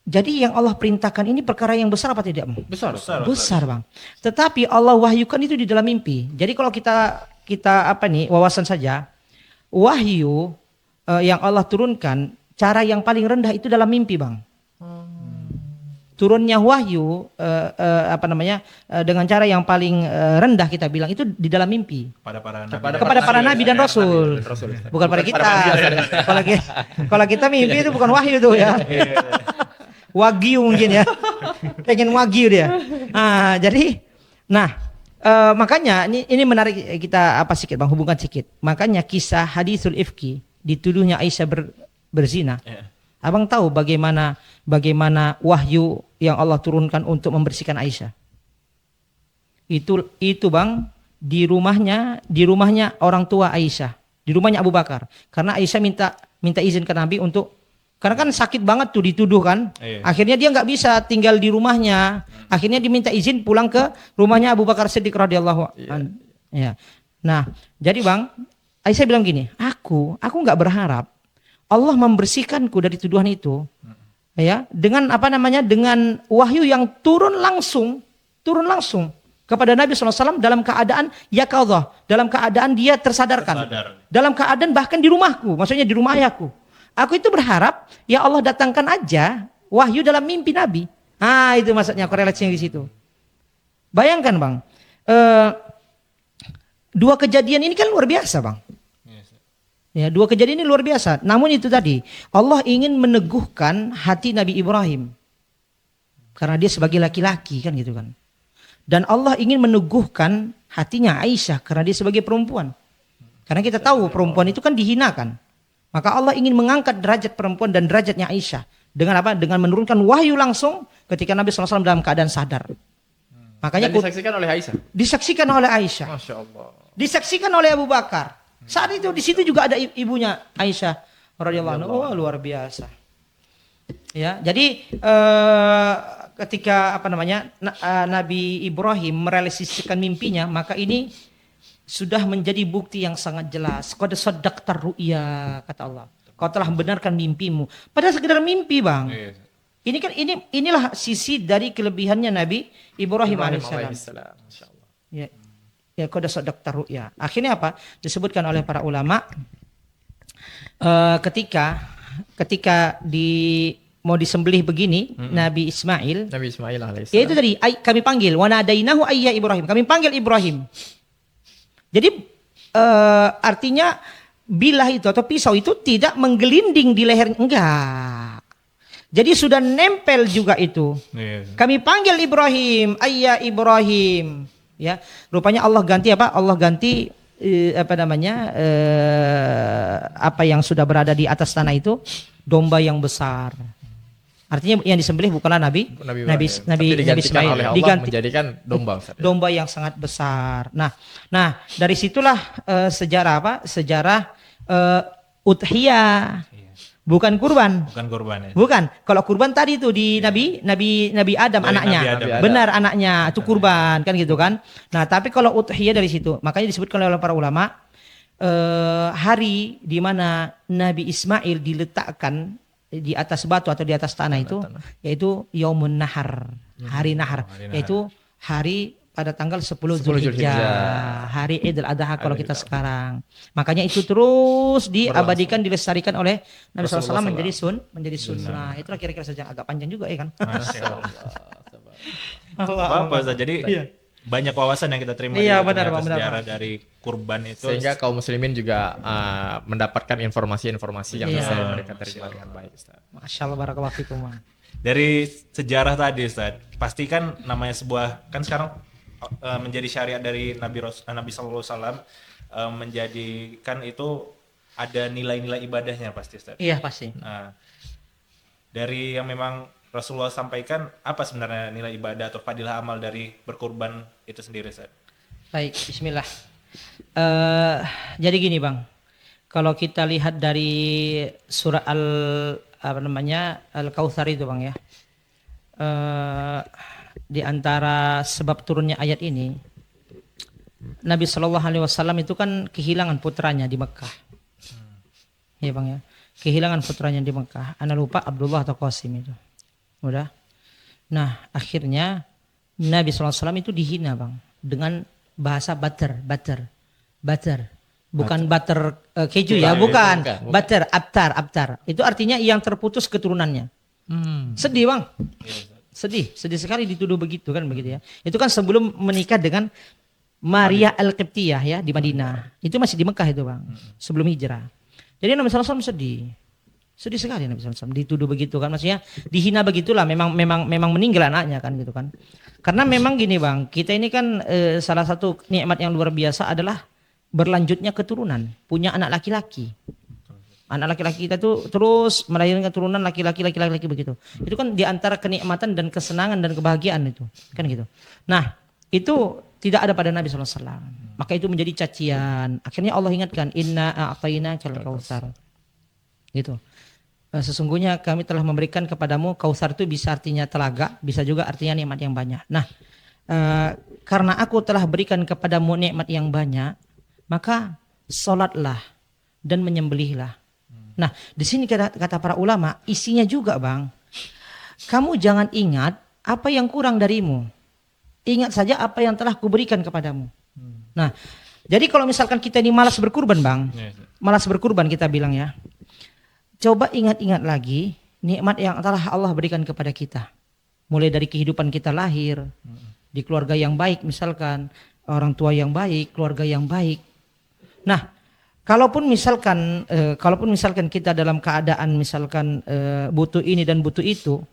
Jadi yang Allah perintahkan ini perkara yang besar apa tidak, Bang? Besar, Bang. Tetapi Allah wahyukan itu di dalam mimpi. Jadi kalau kita wawasan saja, wahyu yang Allah turunkan, cara yang paling rendah itu dalam mimpi, Bang. Turunnya wahyu dengan cara yang paling rendah kita bilang itu di dalam mimpi kepada para nabi dan rasul, bukan pada kita. Kalau kita mimpi itu bukan wahyu tuh ya. Wagyu mungkin ya. Pengen wagyu dia. Makanya ini menarik kita sedikit, Bang, hubungkan sedikit. Makanya kisah hadisul ifki, dituduhnya Aisyah berzina. Abang tahu bagaimana wahyu yang Allah turunkan untuk membersihkan Aisyah. Itu Bang, di rumahnya orang tua Aisyah, di rumahnya Abu Bakar. Karena Aisyah minta izin ke Nabi karena kan sakit banget tuh dituduh kan. Akhirnya dia nggak bisa tinggal di rumahnya. Akhirnya diminta izin pulang ke rumahnya Abu Bakar Siddiq radhiyallahu anhu. Ya. Nah, jadi Bang, Aisyah bilang gini, aku nggak berharap Allah membersihkanku dari tuduhan itu, ya, dengan dengan wahyu yang turun langsung kepada Nabi SAW dalam keadaan yaqadhah, dalam keadaan dia tersadarkan, dalam keadaan bahkan di rumahku, maksudnya di rumah ayahku. Aku itu berharap ya Allah datangkan aja wahyu dalam mimpi Nabi. Itu maksudnya korelasinya di situ. Bayangkan, Bang, dua kejadian ini kan luar biasa, Bang. Ya, dua kejadian ini luar biasa. Namun itu tadi, Allah ingin meneguhkan hati Nabi Ibrahim. Karena dia sebagai laki-laki kan gitu kan. Dan Allah ingin meneguhkan hatinya Aisyah karena dia sebagai perempuan. Karena kita tahu perempuan itu kan dihinakan. Maka Allah ingin mengangkat derajat perempuan dan derajatnya Aisyah. Dengan apa? Dengan menurunkan wahyu langsung ketika Nabi SAW dalam keadaan sadar. Makanya disaksikan oleh Aisyah. Disaksikan oleh Aisyah. Masya Allah. Disaksikan oleh Abu Bakar. Saat itu di situ juga ada ibunya Aisyah radhiyallahu anha. Luar biasa. Ya, jadi ketika Nabi Ibrahim merealisasikan mimpinya, maka ini sudah menjadi bukti yang sangat jelas. Qad saddaqta ru'ya, kata Allah. Kau telah membenarkan mimpimu. Padahal sekedar mimpi, Bang. Ini kan inilah sisi dari kelebihannya Nabi Ibrahim alaihissalam. Ya. Ya qad sadaqta ru'ya. Akhirnya apa? Disebutkan oleh para ulama ketika mau disembelih begini Nabi Ismail. Nabi Ismail alaihissalam. Ya itu tadi kami panggil wa nadainahu ayya Ibrahim. Kami panggil Ibrahim. Jadi artinya bilah itu atau pisau itu tidak menggelinding di leher, enggak. Jadi sudah nempel juga itu. Kami panggil Ibrahim, ayya Ibrahim. Ya, rupanya Allah ganti apa? Allah ganti apa yang sudah berada di atas tanah itu domba yang besar. Artinya yang disembelih bukanlah Nabi Ismail, oleh Allah diganti menjadikan domba. Domba yang sangat besar. Nah dari situlah sejarah apa? Sejarah udhiyah. Bukan kurban. Bukan kurban ya. Bukan. Kalau kurban tadi itu di Nabi Adam Dari anaknya. Nabi Adam. Benar anaknya itu kurban kan gitu kan. Nah, tapi kalau udhiyah dari situ. Makanya disebutkan oleh para ulama hari di mana Nabi Ismail diletakkan di atas batu atau di atas tanah itu yaitu Yaumun Nahar, hari Nahar, yaitu hari pada tanggal 10 Zulhijjah, hari Idul Adha kalau kita sekarang. Makanya itu terus diabadikan, dilestarikan oleh Nabi SAW menjadi sunnah. Itulah kira-kira saja, agak panjang juga ya kan. Apa Ustaz? Jadi banyak wawasan yang kita terima benar, sejarah dari kurban itu, sehingga kaum muslimin juga mendapatkan informasi-informasi yang bisa mereka terima dengan baik, Ustaz. Masya Allah, barakallahu fikum. Dari sejarah tadi Ustaz, pasti kan namanya sebuah, kan sekarang menjadi syariat dari Nabi Sallallahu Alaihi Wasallam, menjadikan itu ada nilai-nilai ibadahnya pasti Ustaz. Iya pasti. Nah, dari yang memang Rasulullah sampaikan, apa sebenarnya nilai ibadah atau fadilah amal dari berkurban itu sendiri Ustaz? Baik, bismillah. Jadi gini Bang, kalau kita lihat dari surah Al-Kautsar itu Bang ya, di antara sebab turunnya ayat ini, Nabi Shallallahu Alaihi Wasallam itu kan kehilangan putranya di Mekah, ya Bang ya, kehilangan putranya di Mekah. Ana lupa Abdullah atau Qasim itu, udah. Nah akhirnya Nabi Shallallahu Alaihi Wasallam itu dihina Bang dengan bahasa butter, bukan butter keju ya, bukan. Butter, abtar. Itu artinya yang terputus keturunannya. Sedih Bang. Sedih sekali dituduh begitu kan begitu ya. Itu kan sebelum menikah dengan Maria Al-Qibtiyah ya di Madinah. Itu masih di Mekah itu Bang, sebelum hijrah. Jadi Nabi sallallahu alaihi wasallam sedih sekali Nabi sallallahu alaihi wasallam dituduh begitu kan, maksudnya dihina begitulah, memang meninggal anaknya kan gitu kan. Karena memang gini Bang, kita ini kan salah satu nikmat yang luar biasa adalah berlanjutnya keturunan, punya anak laki-laki. Anak laki-laki kita tuh terus melahirkan keturunan laki-laki begitu. Itu kan diantara kenikmatan dan kesenangan dan kebahagiaan itu, kan gitu. Nah, itu tidak ada pada Nabi SAW. Maka itu menjadi cacian. Akhirnya Allah ingatkan, Inna a'tainakal kautsar. Gitu. Sesungguhnya kami telah memberikan kepadamu, kautsar itu bisa artinya telaga, bisa juga artinya nikmat yang banyak. Nah, karena aku telah berikan kepadamu nikmat yang banyak, maka sholatlah dan menyembelihlah. Nah, di sini kata para ulama, isinya juga Bang, kamu jangan ingat apa yang kurang darimu. Ingat saja apa yang telah kuberikan kepadamu. Nah, jadi kalau misalkan kita ini malas berkurban Bang, malas berkurban kita bilang ya, coba ingat-ingat lagi nikmat yang telah Allah berikan kepada kita. Mulai dari kehidupan kita lahir, di keluarga yang baik misalkan, orang tua yang baik, keluarga yang baik. Nah, kalaupun misalkan kita dalam keadaan misalkan butuh ini dan butuh itu,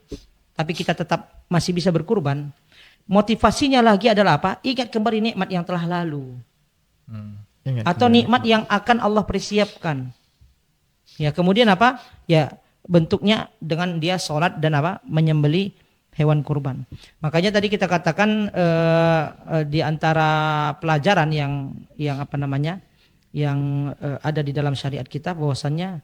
tapi kita tetap masih bisa berkurban, motivasinya lagi adalah apa? Ingat kembali nikmat yang telah lalu, atau nikmat yang akan Allah persiapkan. Ya kemudian apa? Ya bentuknya dengan dia sholat dan apa? Menyembeli hewan kurban. Makanya tadi kita katakan di antara pelajaran yang apa namanya? Yang ada di dalam syariat kita, bahwasannya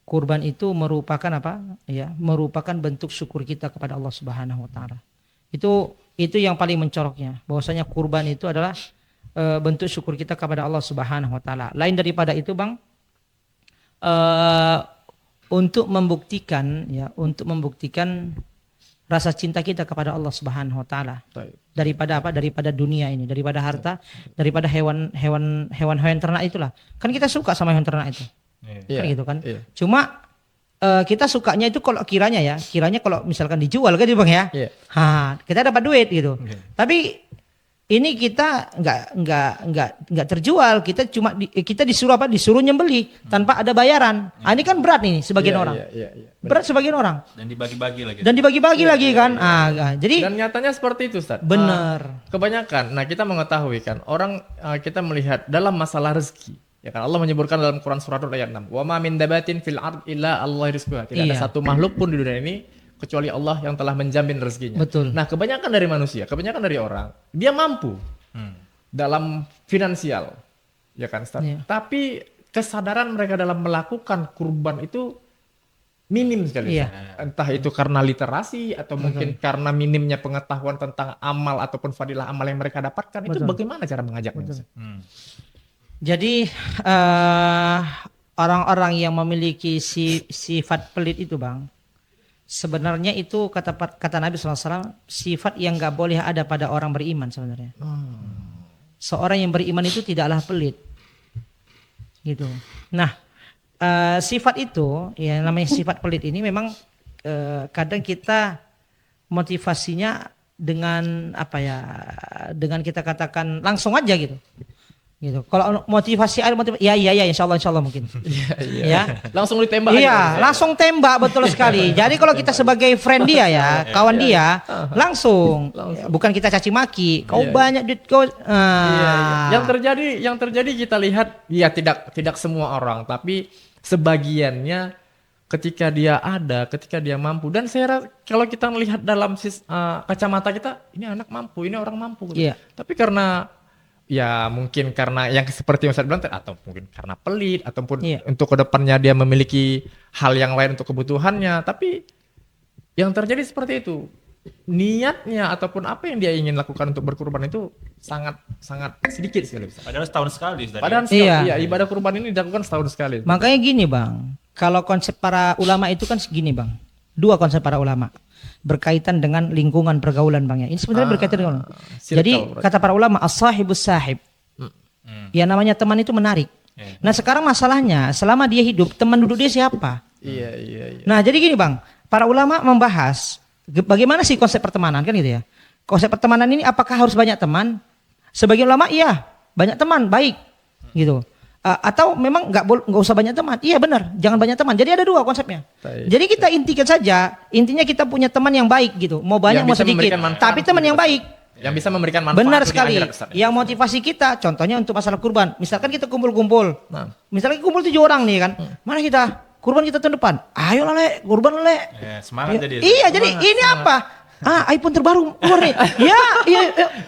kurban itu merupakan apa? Ya, merupakan bentuk syukur kita kepada Allah Subhanahu wa taala. Itu yang paling mencoroknya, bahwasanya kurban itu adalah bentuk syukur kita kepada Allah Subhanahu wa taala. Lain daripada itu Bang, untuk membuktikan rasa cinta kita kepada Allah Subhanahu wa taala. Baik. Daripada apa? Daripada dunia ini, daripada harta, daripada hewan ternak itulah. Kan kita suka sama hewan ternak itu. Iya. Kan gitu kan. Iya. Cuma kita sukanya itu kalau kiranya kalau misalkan dijual kan Bang ya. Iya. Kita dapat duit gitu. Tapi ini kita nggak terjual, kita disuruh nyembeli tanpa ada bayaran. Ini kan berat nih sebagian orang. Iya. Berat sebagian orang. Dan dibagi-bagi lagi. Dan dibagi-bagi lagi kan. Jadi Dan nyatanya seperti itu, Ustaz. benar. Kebanyakan, nah kita mengetahui kan, orang kita melihat dalam masalah rezeki. Ya kan Allah menyebutkan dalam Quran surah Hud ayat 6. Wa ma min dabatin fil ard illa Allah rizquha. Tidak ada Iya. satu makhluk pun di dunia ini kecuali Allah yang telah menjamin rezekinya. Betul. Nah, kebanyakan dari manusia, kebanyakan dari orang, dia mampu dalam finansial. Ya kan, Ustaz? Iya. Tapi kesadaran mereka dalam melakukan kurban itu minim sekali. Iya. Entah itu karena literasi atau mungkin karena minimnya pengetahuan tentang amal ataupun fadilah amal yang mereka dapatkan. Itu Betul. bagaimana cara mengajaknya? Ustaz? Jadi orang-orang yang memiliki sifat pelit itu Bang, sebenarnya itu kata Nabi SAW, sifat yang gak boleh ada pada orang beriman sebenarnya. Seorang yang beriman itu tidaklah pelit, gitu. Nah, sifat itu, yang namanya sifat pelit ini memang kadang kita motivasinya dengan apa ya? Dengan kita katakan langsung aja gitu. Gitu. Kalau motivasi ya insya Allah mungkin. Ya. Langsung ditembak Iya, aja. langsung tembak betul sekali. Jadi kalau kita sebagai friend dia ya, kawan dia, langsung. Bukan kita caci maki. Kau banyak duit kau. Iya. Yang terjadi kita lihat ya tidak semua orang, tapi sebagiannya ketika dia ada, ketika dia mampu, dan saya rasa kalau kita melihat dalam kacamata kita, ini anak mampu, ini orang mampu. Gitu. Iya. Tapi karena ya mungkin karena yang seperti yang saya bilang atau mungkin karena pelit ataupun untuk kedepannya dia memiliki hal yang lain untuk kebutuhannya, tapi yang terjadi seperti itu, niatnya ataupun apa yang dia ingin lakukan untuk berkurban itu sangat sedikit sekali. Padahal setahun sekali. Padahal ibadah kurban ini dilakukan setahun sekali. Makanya gini Bang, kalau konsep para ulama itu kan segini Bang, dua konsep para ulama berkaitan dengan lingkungan pergaulan Bang ya. Ini sebenarnya berkaitan dengan. Jadi kata para ulama as-sahibus sahib. Ya namanya teman itu menarik. Nah sekarang masalahnya selama dia hidup teman duduk dia siapa? Iya. Nah jadi gini Bang, para ulama membahas bagaimana sih konsep pertemanan kan gitu ya. Konsep pertemanan ini apakah harus banyak teman? Sebagian ulama iya, banyak teman baik gitu. Atau memang nggak usah banyak teman. Iya benar, jangan banyak teman. Jadi ada dua konsepnya. Jadi kita intikan saja, intinya kita punya teman yang baik gitu. Mau banyak mau sedikit, tapi teman yang baik. Yang bisa memberikan manfaat. Benar sekali. Yang motivasi kita, contohnya untuk masalah kurban. Misalkan kita kumpul-kumpul. Misalkan kumpul 7 orang nih kan. Mana kita? Kurban kita tahun depan. Ayo lah Le, kurban Le. Ya, semangat jadi. Iya, jadi ini apa? iPhone terbaru keluar nih. Ya,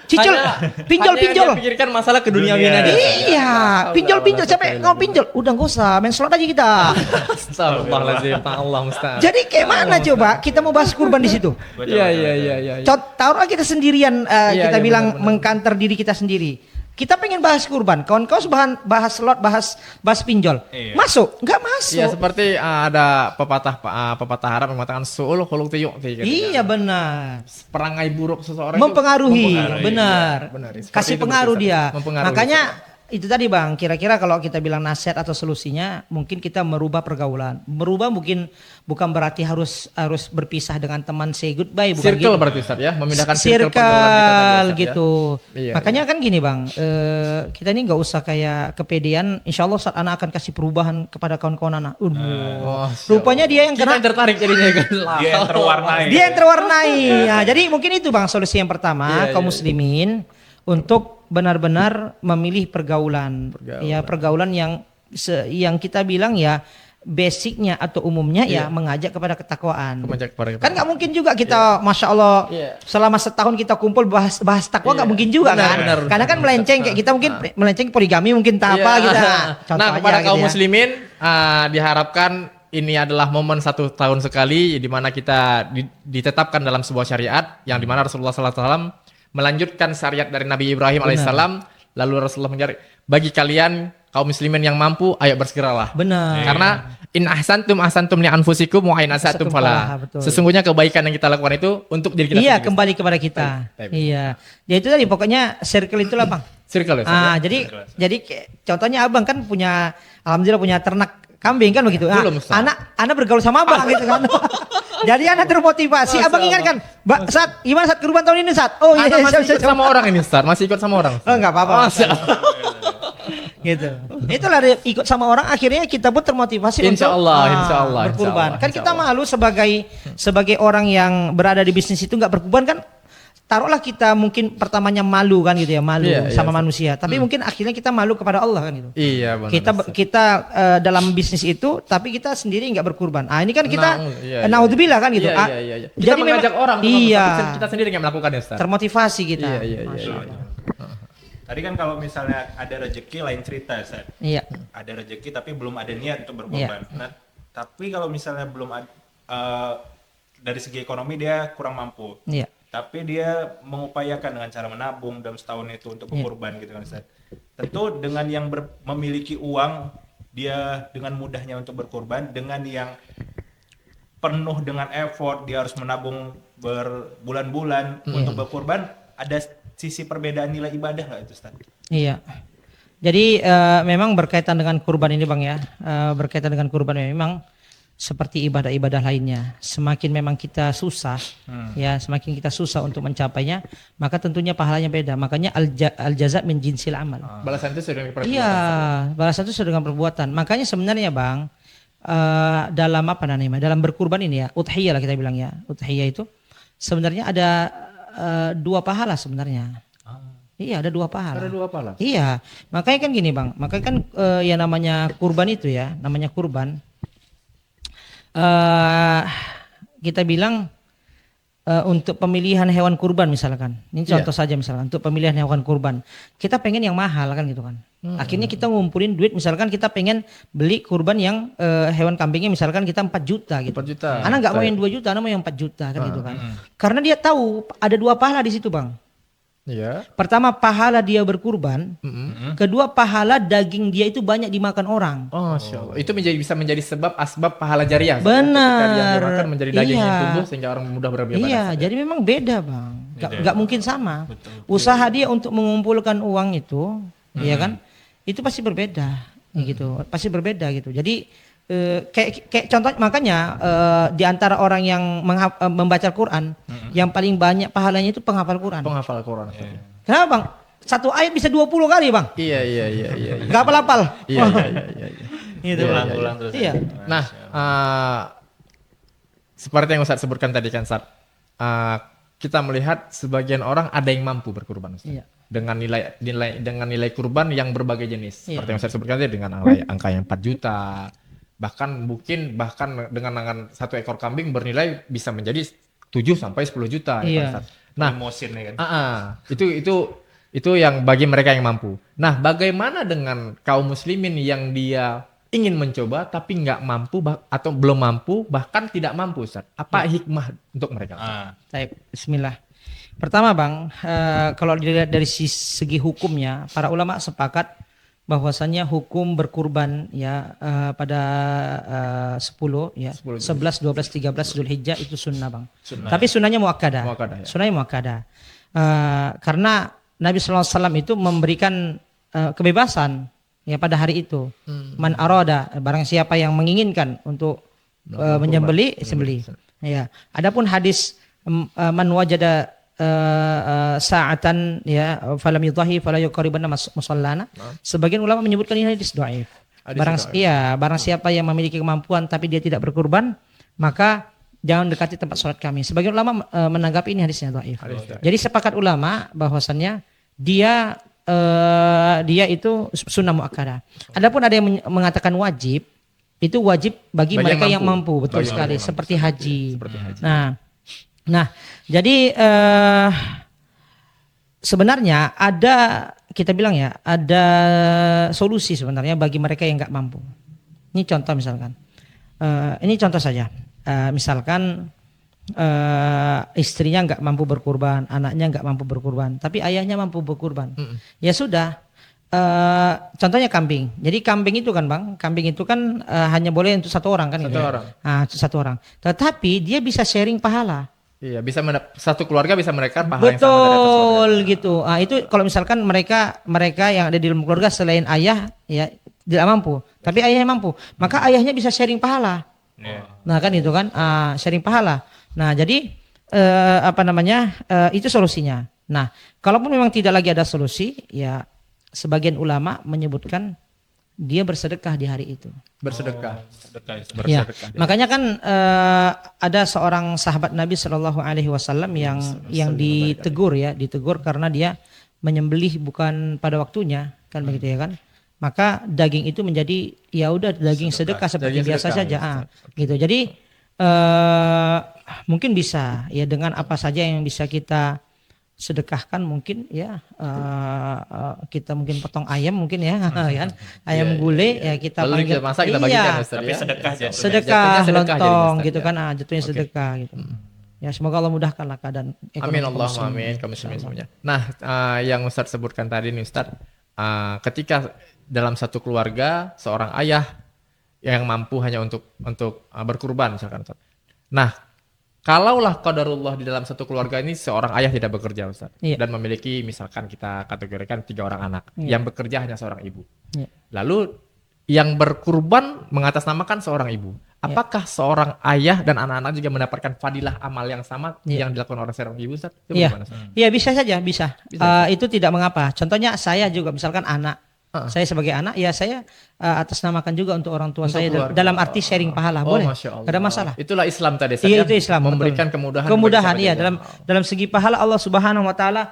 cicil, pinjol. Dia pikirkan masalah keduniawian aja. Iya, pinjol. Sampai kau pinjol, udah nggak usah, main slot aja kita. Astagfirullahaladzim, Allah musta'an. Jadi kayak mana coba kita mau bahas kurban di situ? Iya. Taruhlah kita sendirian, kita bilang mengkanter diri kita sendiri. Kita pengen bahas kurban, kawan-kawan bahas slot, bahas pinjol. Masuk? Enggak masuk. Iya, seperti ada pepatah Arab yang mengatakan su'ul khuluqi yu'ti. Iya benar. Perangai buruk seseorang mempengaruhi. itu Benar. Kasih pengaruh dia. Makanya itu tadi Bang, kira-kira kalau kita bilang nasihat atau solusinya, mungkin kita merubah pergaulan. Merubah mungkin bukan berarti harus berpisah dengan teman, say goodbye, bukan circle gitu. Berarti Ustaz ya, memindahkan circle pergaulan kita tadi, gitu. Ya? Makanya kan gini Bang, kita ini nggak usah kayak kepedean. Insya Allah saat anak akan kasih perubahan kepada kawan-kawan anak. Rupanya dia yang kita tertarik jadinya kan. Dia yang terwarnai. Dia yang terwarnai. Nah, jadi mungkin itu Bang solusi yang pertama kaum muslimin untuk benar-benar memilih pergaulan. Ya pergaulan yang kita bilang ya basicnya atau umumnya ya mengajak kepada ketakwaan. Kan nggak mungkin juga kita masya Allah selama setahun kita kumpul bahas takwa nggak mungkin juga kan. Karena kan melenceng kayak kita mungkin melenceng poligami mungkin apa kita. Nah kepada kaum muslimin diharapkan ini adalah momen 1 tahun sekali di mana kita ditetapkan dalam sebuah syariat yang di mana Rasulullah SAW melanjutkan syariat dari Nabi Ibrahim alaihissalam lalu Rasulullah mengajar bagi kalian kaum muslimin yang mampu ayo bersegeralah. Benar. Karena in ahsantum li anfusikum wa in asatum falah. Betul. Sesungguhnya kebaikan yang kita lakukan itu untuk diri kita Iya, sendiri. kembali kepada kita. Baik. Iya. Ya itu tadi pokoknya circle itulah, Bang. Circle ya, Ustaz, ya? Jadi contohnya Abang kan punya alhamdulillah punya ternak kambing kan begitu. Nah, Belum, Ustaz. anak bergaul sama Abang gitu kan. Jadi anak termotivasi. Abang ingatkan, Mbak, Sat, gimana Sat kurban tahun ini, Sat? Oh iya, Anak masih siap, ikut siap. sama orang ini, Ustaz. Masih ikut sama orang. Oh, enggak apa-apa. Masya Allah. Gitu. Itulah dia ikut sama orang akhirnya kita pun termotivasi Insya untuk Allah, insya Allah, berkurban. insya Allah, Kan insya kita Allah. malu sebagai orang yang berada di bisnis itu nggak berkurban kan. Taruhlah kita mungkin pertamanya malu kan gitu ya, malu Iya, sama iya. manusia. Tapi mungkin akhirnya kita malu kepada Allah kan gitu. Iya, benar. Kita Ustaz. kita dalam bisnis itu tapi kita sendiri nggak berkurban. Ah ini kan kita Iya, iya. naudzubillah kan gitu. Iya, Ah, iya, iya, iya. Kita jadi mengajak memang- orang, iya, tapi kita sendiri yang melakukannya, Ustaz. termotivasi kita. Iya, iya, iya, Masya iya. Allah. Tadi kan kalau misalnya ada rezeki lain cerita, Ustaz. Iya. Ada rezeki tapi belum ada niat untuk berkorban. Nah, tapi kalau misalnya belum ada dari segi ekonomi dia kurang mampu. Iya. Tapi dia mengupayakan dengan cara menabung dalam setahun itu untuk berkorban gitu kan, Ustaz. Tentu dengan yang memiliki uang dia dengan mudahnya untuk berkorban, dengan yang penuh dengan effort dia harus menabung berbulan-bulan untuk berkorban, ada sisi perbedaan nilai ibadah nggak itu, Ustaz? Iya. Jadi memang berkaitan dengan kurban ini Bang ya. Berkaitan dengan kurban memang seperti ibadah-ibadah lainnya. Semakin memang kita susah, ya semakin kita susah untuk mencapainya, maka tentunya pahalanya beda. Makanya al-jaza min jinsil amal. Balasan itu sudah diperbuatan. Iya, balasan itu sesuai dengan perbuatan. Makanya sebenarnya Bang, dalam apa namanya? Dalam berkurban ini ya, udhiyah lah kita bilang ya. Udhiyah itu sebenarnya ada dua pahala sebenarnya. Iya, ada dua pahala. Ada dua pahala. Iya, makanya kan gini Bang, makanya kan ya namanya kurban itu ya, namanya kurban. Kita bilang untuk pemilihan hewan kurban misalkan, ini contoh saja misalkan untuk pemilihan hewan kurban, kita pengen yang mahal kan gitu kan. Akhirnya kita ngumpulin duit, misalkan kita pengen beli kurban yang hewan kambingnya misalkan kita 4 juta gitu. 4 juta. Anak nggak mau yang 2 juta, anak mau yang 4 juta kan gitu kan. Karena dia tahu ada dua pahala di situ Bang. Iya. Pertama pahala dia berkurban, kedua pahala daging dia itu banyak dimakan orang. Oh, Masya Allah. Itu bisa menjadi asbab pahala jariah. Benar. Ketika dia dimakan menjadi daging yang Iya. tumbuh sehingga orang mudah beribadah. Iya, jadi memang beda Bang. Gak mungkin sama. Usaha dia untuk mengumpulkan uang itu, ya kan? Itu pasti berbeda, gitu. Pasti berbeda gitu. Jadi kayak contoh makanya di antara orang yang membaca Quran, yang paling banyak pahalanya itu penghafal Quran. Penghafal Quran. Kenapa Bang? Satu ayat bisa 20 kali Bang. Iya, iya, iya, iya. Iya, Gak hafal-hafal. iya, iya, iya, iya. Gitu. Ulang-ulang terus. Iya. Nah, seperti yang Ustaz sebutkan tadi kan, Ustaz. Kita melihat sebagian orang ada yang mampu berkurban, Ustaz. Iya. Dengan nilai kurban yang berbagai jenis. Iya. Seperti yang Ustaz sebutkan tadi dengan angka yang 4 juta. Bahkan dengan satu ekor kambing bernilai bisa menjadi 7 sampai 10 juta. Ya, Iya. kan, Ustaz? Nah, Emosin ya kan. itu yang bagi mereka yang mampu. Nah, bagaimana dengan kaum muslimin yang dia ingin mencoba tapi nggak mampu atau belum mampu bahkan tidak mampu, Ustaz? Apa hikmah untuk mereka? Baik, bismillah. Pertama Bang, kalau dilihat dari segi hukumnya, para ulama sepakat bahwasannya hukum berkurban ya pada 10 ya 11, 12, 13 Zulhijjah itu sunnah Bang. Tapi sunnahnya muakkadah. Muakkadah, ya. Sunnahnya muakkadah. Karena Nabi SAW itu memberikan kebebasan ya pada hari itu. Man arada, barang siapa yang menginginkan untuk menyembeli, sembeli. Ya. Adapun hadis man wajada sa'atan ya falam yudhahi fala yuqribanna musallana. Sebagian ulama menyebutkan ini hadis dhaif. Barang siapa yang memiliki kemampuan tapi dia tidak berkurban, maka jangan dekati tempat sholat kami. Sebagian ulama menanggapi ini hadisnya dhaif. Jadi sepakat ulama bahwasannya dia itu sunnah muakkadah. Adapun ada yang mengatakan wajib, itu wajib bagi mereka yang mampu, betul sekali, seperti haji. Nah, jadi sebenarnya kita bilang ya, ada solusi sebenarnya bagi mereka yang nggak mampu. Ini contoh misalkan, ini contoh saja, misalkan istrinya nggak mampu berkurban, anaknya nggak mampu berkurban, tapi ayahnya mampu berkurban. Ya sudah, contohnya kambing. Jadi kambing itu kan Bang, kambing itu kan hanya boleh untuk satu orang kan? Satu gitu ya? orang. Satu orang. Tetapi dia bisa sharing pahala. Iya, bisa satu keluarga bisa mendapatkan pahala yang sama dari atas Betul keluarga. gitu. Itu kalau misalkan mereka yang ada di dalam keluarga selain ayah ya tidak mampu, tapi ayahnya mampu, maka ayahnya bisa sharing pahala. Iya. Nah kan itu kan sharing pahala. Nah jadi itu solusinya. Nah kalaupun memang tidak lagi ada solusi, ya sebagian ulama menyebutkan dia bersedekah di hari itu. Bersedekah. Sedekah, Ustaz. Ya, Bersedekah. makanya kan ada seorang sahabat Nabi Shallallahu Alaihi Wasallam yang ditegur karena dia menyembelih bukan pada waktunya kan begitu ya kan. Maka daging itu menjadi ya udah daging sedekah seperti Daging biasa sedekah, saja, gitu. Jadi mungkin bisa ya dengan apa saja yang bisa kita sedekahkan mungkin ya kita mungkin potong ayam mungkin ya kan ayam gule ya kita Lalu panggil kita masak, kita bagikan Ustaz, Tapi ya. sedekah jatuhnya. sedekah Jatuhnya sedekah jadi lontong Ustaz, gitu ya. kan jatuhnya sedekah gitu. Ya semoga Allah mudahkanlah keadaan ekonomi Amin kaum Allahumma muslimin. amin kaum muslimin semuanya. Nah, yang Ustadz sebutkan tadi nih Ustadz, ketika dalam satu keluarga seorang ayah yang mampu hanya untuk berkurban misalkan Ustadz. Nah, kalaulah qadarullah di dalam satu keluarga ini seorang ayah tidak bekerja Ustadz Iya. dan memiliki misalkan kita kategorikan 3 orang anak, Iya. yang bekerja hanya seorang ibu. Iya. Lalu yang berkurban mengatasnamakan seorang ibu. Apakah seorang ayah dan anak-anak juga mendapatkan fadilah amal yang sama Iya. yang dilakukan oleh seorang ibu Ustaz? Itu Iya. bagaimana, Ustaz? Iya bisa saja bisa. Bisa. Itu tidak mengapa. Contohnya saya juga misalkan anak. Saya sebagai anak ya saya atasnamakan juga untuk orang tua Untuk saya keluarga. dalam arti sharing pahala Oh, boleh. Masya Allah. Gak ada masalah. Itulah Islam tadi. Ustaz, Iya ya? itu Islam. Memberikan betul. kemudahan. Kemudahan bagi iya siapa saja. dalam segi pahala Allah Subhanahu Wa Taala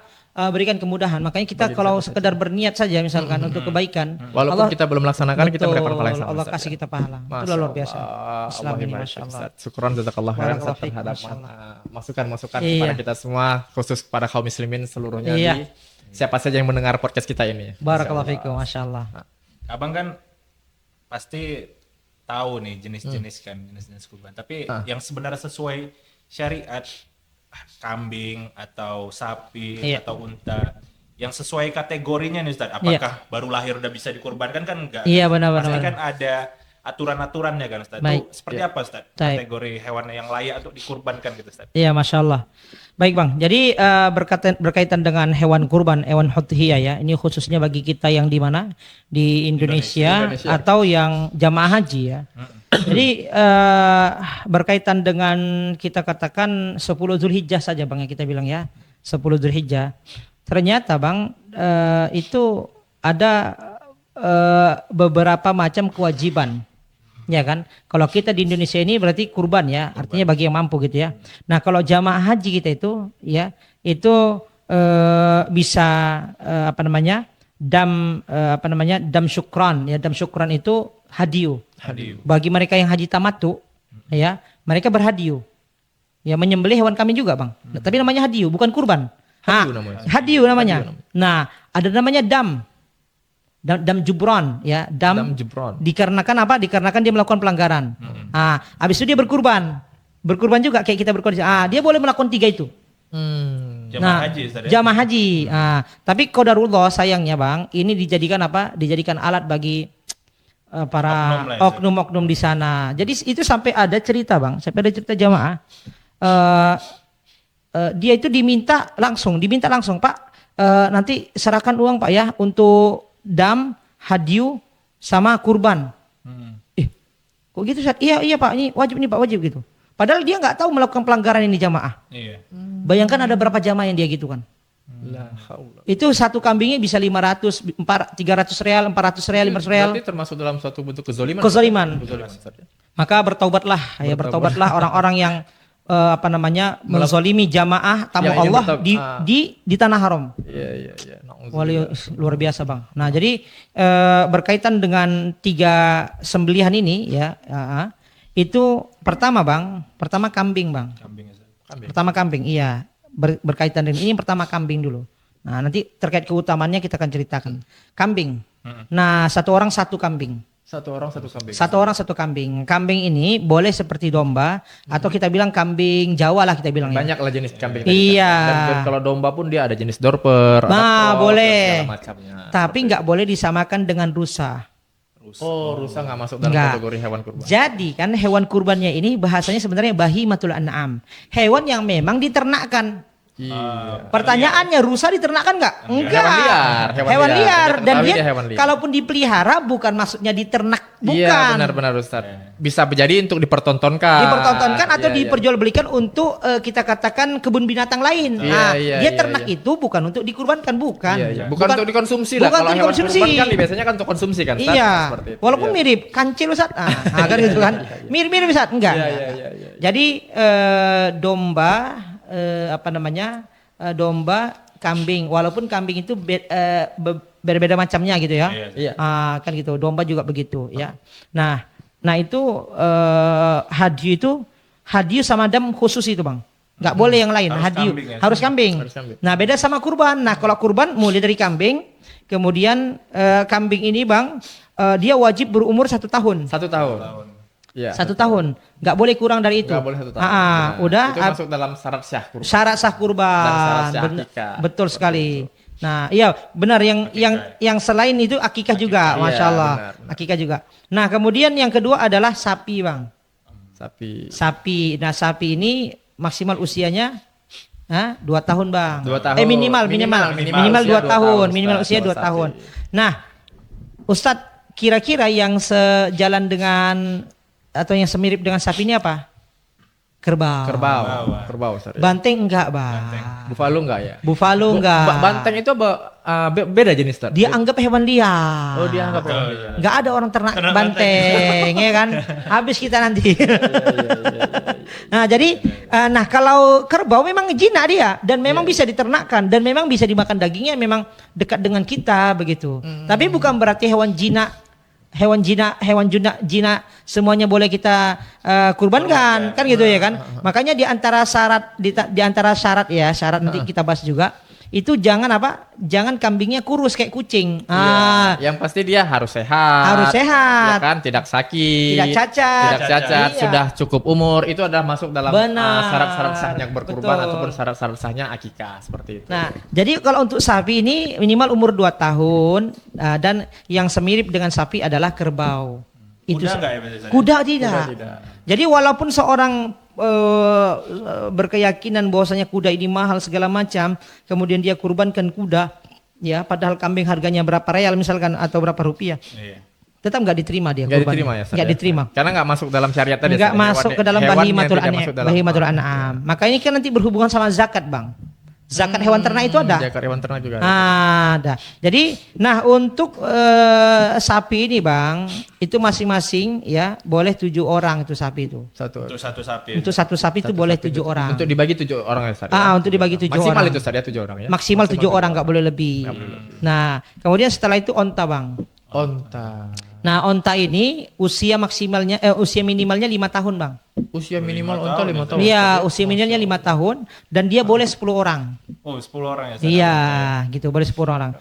berikan kemudahan. Makanya kita kalau sekedar berniat saja misalkan untuk kebaikan, Walaupun kita belum melaksanakan kita betul, mendapatkan pahala yang sama. Allah Ustaz, kasih ya? kita pahala. Masya Itu luar biasa. Allah. Islam Allah ini barik, Masya Allah. Ustaz. Syukron jazakallah khairan Ustaz Barakallahu fiik, terhadap Masya Allah. masukan-masukan Iya. kepada kita semua, khusus kepada kaum muslimin seluruhnya Iya. di siapa saja yang mendengar podcast kita ini. Barakallahu fiikum, Masya Allah. Abang kan pasti tahu nih jenis-jenis kan, jenis-jenis kurban. Tapi yang sebenarnya sesuai syariat, kambing atau sapi Iya. atau unta, yang sesuai kategorinya nih Ustaz. Apakah baru lahir udah bisa dikurbankan kan enggak? Iya, benar-benar. Pasti kan ada aturan-aturannya kan Ustaz. Baik. Itu seperti apa Ustaz? Baik. Kategori hewan yang layak untuk dikurbankan gitu Ustaz. Iya, Masya Allah. Baik Bang, jadi berkaitan dengan hewan kurban, hewan udhiyah ya, ini khususnya bagi kita yang di mana? Di Indonesia, atau yang jamaah haji ya. Jadi berkaitan dengan kita katakan 10 Zulhijjah saja Bang yang kita bilang ya, 10 Zulhijjah. Ternyata Bang itu ada beberapa macam kewajiban. Ya kan, kalau kita di Indonesia ini berarti kurban ya, artinya bagi yang mampu gitu ya. Nah kalau jamaah haji kita itu ya, itu bisa dam syukran ya, dam syukran itu hadiu. Bagi mereka yang haji tamattu ya, mereka berhadiu. Ya menyembelih hewan kami juga Bang. Tapi namanya hadiu, bukan kurban. Hadiu namanya. Hadiu namanya. Nah, ada namanya dam jubron ya, Dam jubron. dikarenakan apa? Dikarenakan dia melakukan pelanggaran. Habis itu dia berkurban juga kayak kita berkurban. Dia boleh melakukan 3 itu. Jamaah haji Ustaz ya? Jamaah haji. Tapi qadarullah sayangnya Bang, ini dijadikan apa? Dijadikan alat bagi para Oknum lah ya, oknum-oknum di sana. Jadi itu sampai ada cerita Bang, sampai ada cerita jamaah. Dia itu diminta langsung Pak, nanti serahkan uang Pak ya untuk dam, hadiu, sama kurban. Kok gitu Ustaz? Iya Pak, ini Pak, wajib gitu. Padahal dia nggak tahu melakukan pelanggaran ini jamaah. Iya. Bayangkan ada berapa jamaah yang dia gitu kan. La haula. Itu satu kambingnya bisa 500, 300 real, 400 real, 500 real. Berarti termasuk dalam suatu bentuk kezaliman. Kezaliman. Ustaz, ya? Maka bertaubatlah orang-orang yang menzalimi jamaah tamu Yang ingin Allah di tanah haram. Iya. Wali luar biasa Bang. Nah jadi berkaitan dengan 3 sembelihan ini ya, itu pertama kambing Bang. Pertama kambing, iya. Berkaitan dengan ini pertama kambing dulu. Nah nanti terkait keutamaannya kita akan ceritakan. Kambing. Nah 1 orang 1 kambing. Satu orang satu kambing. Satu orang satu kambing. Kambing ini boleh seperti domba atau kita bilang kambing Jawa lah kita bilang ya. Banyak lah jenis kambing. Iya. Dan kalau domba pun dia ada jenis dorper, Nah, ada cross, boleh. dan segala macamnya. Tapi nggak boleh disamakan dengan rusa. Oh, rusa nggak masuk dalam Nggak. kategori hewan kurban. Jadi kan hewan kurbannya ini bahasanya sebenarnya bahimatul an'am. Hewan yang memang diternakkan. Iya. Pertanyaannya rusa diternakkan nggak? Enggak. Hewan liar, Hewan liar. Kita Dan ketahui dia, dia hewan liar. kalaupun dipelihara bukan maksudnya diternak, bukan. Iya, benar-benar Ustaz. Bisa menjadi untuk dipertontonkan. Dipertontonkan atau Iya, iya. diperjualbelikan untuk kita katakan kebun binatang lain. Iya, Nah, iya, dia iya, ternak iya. itu bukan untuk dikurbankan, bukan. Iya, iya. Bukan untuk dikonsumsi lah. bukan Kalau untuk hewan dikonsumsi. kurban kan biasanya kan untuk konsumsi kan. Ustaz? Iya. Seperti itu. Walaupun Iya. mirip kancil Ustaz. Kan gitu kan. Mirip-mirip Ustaz, enggak. Iya, iya, iya, iya. Jadi domba domba, kambing, walaupun kambing itu berbeda macamnya gitu ya. Iya. Kan gitu. Domba juga begitu ya. Nah itu hadyu sama dam khusus itu bang. Nggak boleh yang lain. Harus Hadyu kambing ya? harus kambing. Harus kambing. Nah beda sama kurban. Nah kalau kurban mulai dari kambing, kemudian kambing ini bang dia wajib berumur 1 tahun. 1 tahun. Iya. 1 tahun. Nggak boleh kurang dari itu. Nggak boleh 1 tahun. Udah. Itu masuk dalam syarat syah kurban. Syarat sah kurban. Dan syarat sah Bener- akikah. betul sekali. Nah, iya benar yang selain itu akikah juga, Iya, masya Allah. benar. Akikah juga. Nah, kemudian yang kedua adalah sapi, Bang. Sapi. Sapi. Nah, sapi ini maksimal usianya 2 tahun, Bang. 2 tahun. Minimal Minimal 2 usia 2 tahun, tahun, minimal Ustaz, usia 2 kalau sapi. tahun. Nah, Ustadz, kira-kira yang sejalan dengan atau yang semirip dengan sapi ini apa? Kerbau. Kerbau Ustaz. Banteng enggak, Bang. Buffalo enggak ya? Buffalo enggak. Banteng itu beda jenis Ustaz. Dia anggap hewan liar. Oh, dia anggap hewan liar. Enggak ada orang ternak banteng, ya kan? Habis kita nanti. Nah, jadi kalau kerbau memang jinak dia dan memang bisa diternakkan dan memang bisa dimakan dagingnya memang dekat dengan kita begitu. Tapi bukan berarti hewan jinak semuanya boleh kita kurbankan, kan gitu ya kan? Makanya di antara syarat syarat nanti kita bahas juga. Itu jangan kambingnya kurus kayak kucing. Yang pasti dia harus sehat. Harus sehat. Ya kan, tidak sakit. Tidak cacat. Tidak cacat, Iya. sudah cukup umur. Itu adalah masuk dalam Benar. syarat-syarat sahnya berkurban Betul. ataupun syarat-syarat sahnya akikah seperti itu. Nah, jadi kalau untuk sapi ini minimal umur 2 tahun dan yang semirip dengan sapi adalah kerbau. Kuda nggak ya biasanya? Kuda tidak. Kuda tidak. Jadi walaupun seorang berkeyakinan bahwasanya kuda ini mahal segala macam, kemudian dia kurbankan kuda, ya padahal kambing harganya berapa real misalkan atau berapa rupiah, Iya. tetap nggak diterima dia. Nggak kurban. diterima ya Ustaz, Nggak ya? diterima. Karena nggak masuk dalam syariat tadi. Nggak Ustaz. masuk ke dalam Hewan yang bahimatul tidak masuk dalam- an'am. Maka ini kan nanti berhubungan sama zakat, Bang. Zakat hewan ternak itu ada. Zakat hewan ternak juga ada. Ada. Jadi, untuk sapi ini, Bang, itu masing-masing ya boleh 7 orang itu sapi itu. Satu. Untuk satu sapi. Untuk satu sapi itu boleh 7 orang. Untuk dibagi 7 orang ya Ustaz. ya? Untuk dibagi 7 Maksimal orang. itu Ustaz ya 7 orang ya. Maksimal 7 orang, nggak boleh lebih. Nah, kemudian setelah itu onta, Bang. Onta. Nah, onta ini usia minimalnya 5 tahun, Bang. Usia minimal onta 5 tahun. Iya, usia minimalnya 5 tahun dan dia boleh 10 orang. Oh, 10 orang ya. Ustaz? Iya, gitu, boleh 10 orang.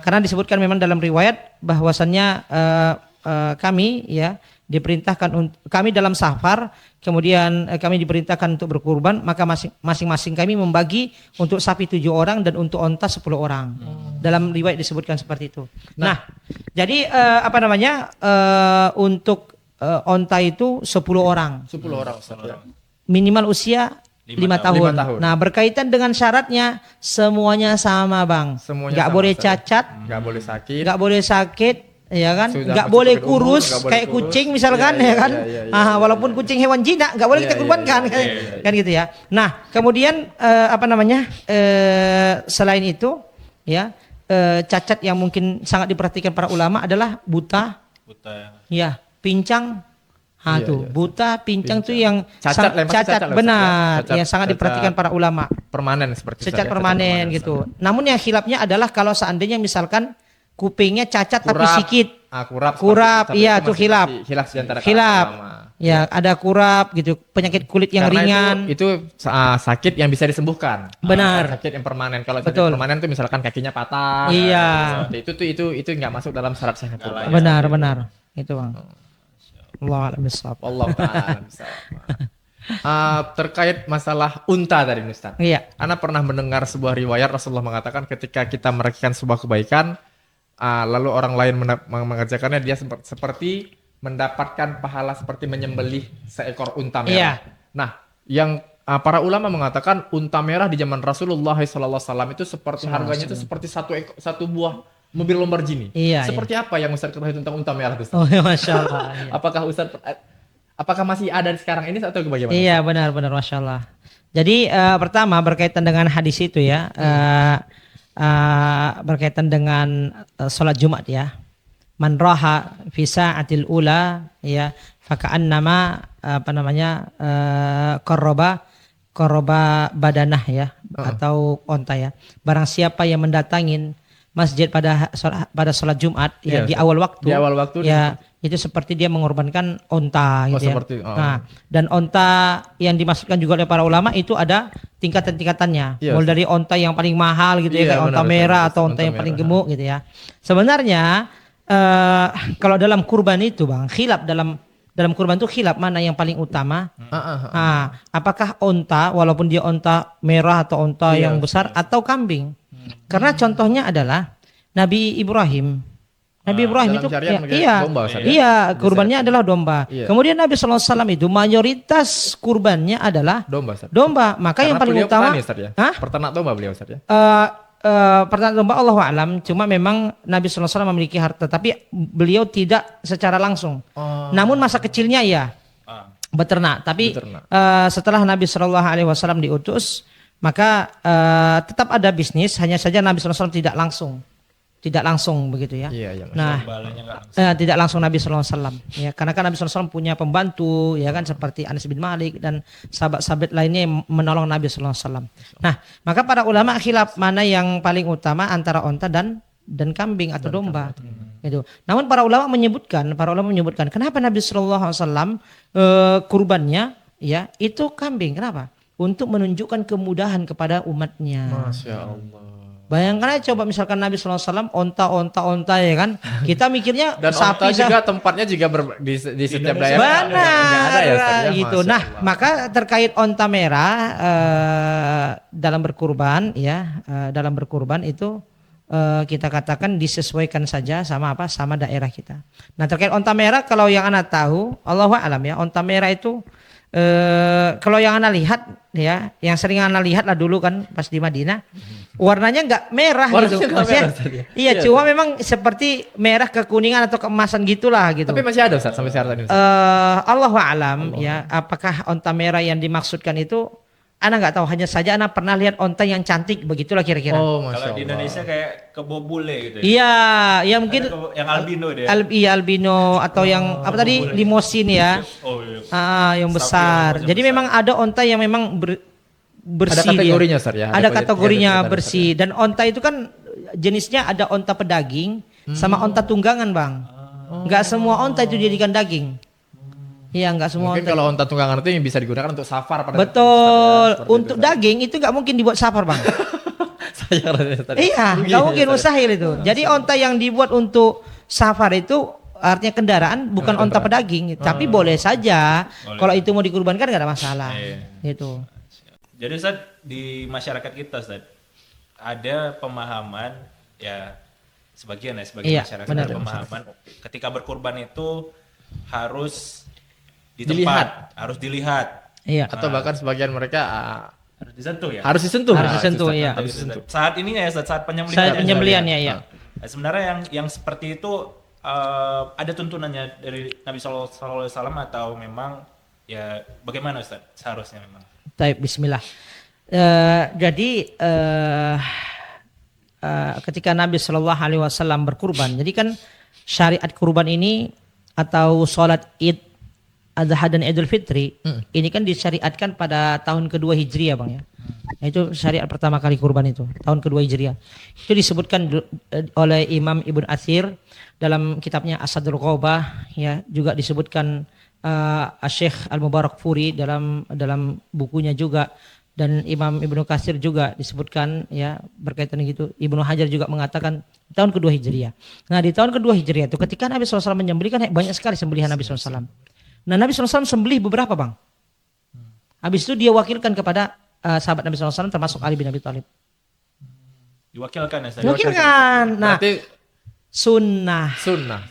Karena disebutkan memang dalam riwayat bahwasannya kami ya kami dalam safar, kemudian kami diperintahkan untuk berkurban, maka masing-masing kami membagi untuk sapi 7 orang dan untuk onta 10 orang. Dalam riwayat disebutkan seperti itu. Nah, jadi untuk onta itu 10 orang. 10 orang Ustaz. ya. Minimal usia 5 tahun. 5 tahun. Nah, berkaitan dengan syaratnya semuanya sama, Bang. Semuanya Nggak sama, boleh Ustaz. cacat, Nggak boleh sakit. nggak boleh sakit, ya kan? Sudah Nggak masuk boleh ke umur, kurus nggak boleh kayak kurus. kucing misalkan, Iya, ya kan? iya, Walaupun kucing hewan jinak nggak boleh Iya, kita iya, kurbankan, iya, kan gitu ya. Nah, kemudian selain itu, ya cacat yang mungkin sangat diperhatikan para ulama adalah buta, Buta. ya pincang. Iya, Tuh, iya. buta, pincang tuh yang Cacat lah, yang pasti cacat cacat lah, benar, Ustaz, ya. Cacat- yang sangat cacat diperhatikan para ulama. Permanen seperti Cacat Ustaz, ya, permanen gitu. Namun yang khilafnya adalah kalau seandainya misalkan kupingnya cacat tapi Kurap. sikit. Kurap. Kurap, seperti itu, iya, tapi tuh masih- khilaf. masih Khilaf di antara Khilaf. ulama. Ya, ada kurap gitu, penyakit kulit yang Karena ringan. itu sakit yang bisa disembuhkan. Benar. Sakit yang permanen. Kalau sakit Betul. permanen itu misalkan kakinya patah. Iya. Seperti itu nggak masuk dalam syarat sahnya kurban. Benar, benar. Itu Bang. Allah a'lam bishawab. Allah taala bisa. Terkait masalah unta tadi Ustaz. Iya. Ana pernah mendengar sebuah riwayat Rasulullah mengatakan ketika kita melakukan sebuah kebaikan, lalu orang lain mengerjakannya, dia seperti mendapatkan pahala seperti menyembelih seekor unta merah. Iya. Nah, yang para ulama mengatakan unta merah di zaman Rasulullah SAW itu seperti harganya itu seperti satu buah mobil Lamborghini. Iya, Seperti apa yang Ustaz ketahui tentang unta merah itu? Ustaz? Oh, masya Allah. Iya. Apakah masih ada sekarang ini atau bagaimana? Iya, benar-benar masya Allah. Jadi pertama berkaitan dengan hadis itu ya, berkaitan dengan sholat Jumat ya. Man raha fi sa'atil ula ya faka'annama qarraba badanah ya atau onta ya. Barang siapa yang mendatangin masjid pada sholat Jumat ya di awal waktu. Di awal waktu ya itu seperti dia mengorbankan onta gitu ya. Nah, dan onta yang dimaksudkan juga oleh para ulama itu ada tingkatan-tingkatannya. Iya, Mulai dari onta yang paling mahal gitu ya, kayak onta merah atau onta yang paling gemuk gitu ya. Sebenarnya kalau dalam kurban itu Bang, khilaf dalam kurban itu khilaf mana yang paling utama. Apakah onta walaupun dia onta merah atau onta yang besar atau kambing? Karena contohnya adalah Nabi Ibrahim. Nabi Ibrahim itu domba, kurbannya adalah domba. Iya. Kemudian Nabi SAW itu mayoritas kurbannya adalah domba. Maka yang paling utama peternak domba beliau Ustaz ya. Pertanyaan domba Allah alam, cuma memang Nabi SAW memiliki harta, tapi beliau tidak secara langsung. Namun masa kecilnya ya beternak. Tapi setelah Nabi SAW diutus, maka tetap ada bisnis. Hanya saja Nabi SAW tidak langsung begitu ya. Nah, tidak langsung Nabi SAW. Ya, karena kan Nabi SAW punya pembantu, ya kan seperti Anas bin Malik dan sahabat-sahabat lainnya yang menolong Nabi SAW. Nah, maka para ulama khilaf mana yang paling utama antara onta dan kambing atau domba. Gitu. Namun para ulama menyebutkan kenapa Nabi SAW kurbannya ya itu kambing. Kenapa? Untuk menunjukkan kemudahan kepada umatnya. Masya Allah. Bayangkan aja coba misalkan Nabi SAW onta ya kan. Kita mikirnya dan sapi onta juga tempatnya juga di setiap daerah. Benar gitu. Nah, maka terkait onta merah dalam berkurban ya, dalam berkurban itu kita katakan disesuaikan saja sama daerah kita. Nah, terkait onta merah kalau yang Anda tahu, Allahu a'lam ya, onta merah itu kalau yang Anda lihat ya, yang sering Anda lihat lah dulu kan pas di Madinah, warnanya nggak merah gitu. Iya, cuma memang seperti merah kekuningan atau keemasan gitulah gitu. Tapi masih ada Ustaz sampai sekarang ini. Allahu a'lam ya, apakah onta merah yang dimaksudkan itu Ana nggak tahu, hanya saja Ana pernah lihat onta yang cantik begitulah kira-kira. Kalau di Indonesia kayak kebo bule gitu. Iya, ya mungkin yang albino deh. Iya, albino atau yang apa tadi limosin ya. Yang besar. Jadi memang ada onta yang memang bersih. Ada kategorinya Ustaz ya. Ada kategorinya bersih dan onta itu kan jenisnya ada onta pedaging sama onta tunggangan, Bang. Enggak semua onta itu dijadikan daging. Iya, enggak semua. Mungkin kalau onta tunggangan itu yang bisa digunakan untuk safar pada betul. Untuk daging itu enggak mungkin dibuat safar, Bang. Iya, enggak mungkin mustahil itu. Jadi onta yang dibuat untuk safar itu artinya kendaraan, bukan onta pedaging, tapi boleh saja. Kalau itu mau dikurbankan enggak ada masalah. Gitu. Jadi Ustaz, di masyarakat kita Ustaz, ada pemahaman ya sebagian masyarakat ada pemahaman ketika berkurban itu harus di tempat, harus dilihat. Iya. Atau bahkan sebagian mereka harus disentuh ya. Harus disentuh. Iya. Saat ini ya saat penyembelihan. Saat penyembelihannya ya. Nah, sebenarnya yang seperti itu ada tuntunannya dari Nabi SAW atau memang ya bagaimana Ustaz seharusnya memang? Baik, bismillah. Jadi ketika Nabi SAW berkurban, jadi kan syariat kurban ini atau sholat Id Adha dan Idul Fitri ini kan disyariatkan pada tahun kedua Hijriah, Bang ya. Nah, itu syariat pertama kali kurban itu tahun kedua Hijriah. Itu disebutkan oleh Imam Ibn Athir dalam kitabnya Asadul Ghobah ya, juga disebutkan Syekh Al-Mubarakfuri dalam bukunya juga Dan Imam Ibnu Katsir juga disebutkan ya berkaitan gitu. Ibnu Hajar juga mengatakan tahun kedua Hijriah. Nah di tahun kedua Hijriah itu ketika Nabi SAW menyembelih kan banyak sekali sembelihan Nabi SAW. Nah Nabi SAW sembelih beberapa bang. Habis itu dia wakilkan kepada sahabat Nabi SAW termasuk Ali bin Abi Thalib. Diwakilkan ya Ustaz? Wakilkan. Nah Berarti sunnah. sunnah.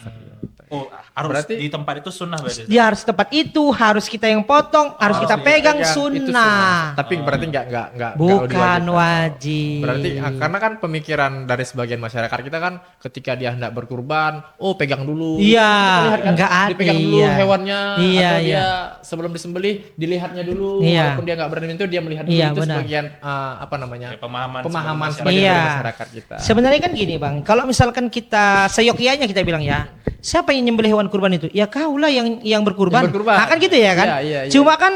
Oh, harus Berarti- di tempat itu sunnah berarti. Dia harus tepat itu, harus kita yang potong, harus kita pegang Itu sunnah. Tapi berarti nggak Bukan diwajibkan. wajib. Berarti karena kan pemikiran dari sebagian masyarakat kita kan ketika dia hendak berkurban, oh pegang dulu. Iya, Kita lihat kan, nggak ada, dipegang dulu iya. hewannya, Iya, atau iya. dia sebelum disembelih dilihatnya dulu, Iya. walaupun dia nggak berani itu dia melihat dulu. Iya, Itu benar. sebagian apa namanya Ya, pemahaman pemahaman sebagai sebagian Iya. dari masyarakat kita. Sebenarnya kan gini bang, kalau misalkan kita seyogyanya kita bilang ya, siapa yang nyembelih hewan kurban itu? Ya kaulah yang berkurban. Yang berkurban. Nah, kan gitu ya kan? Iya, iya, iya. Cuma kan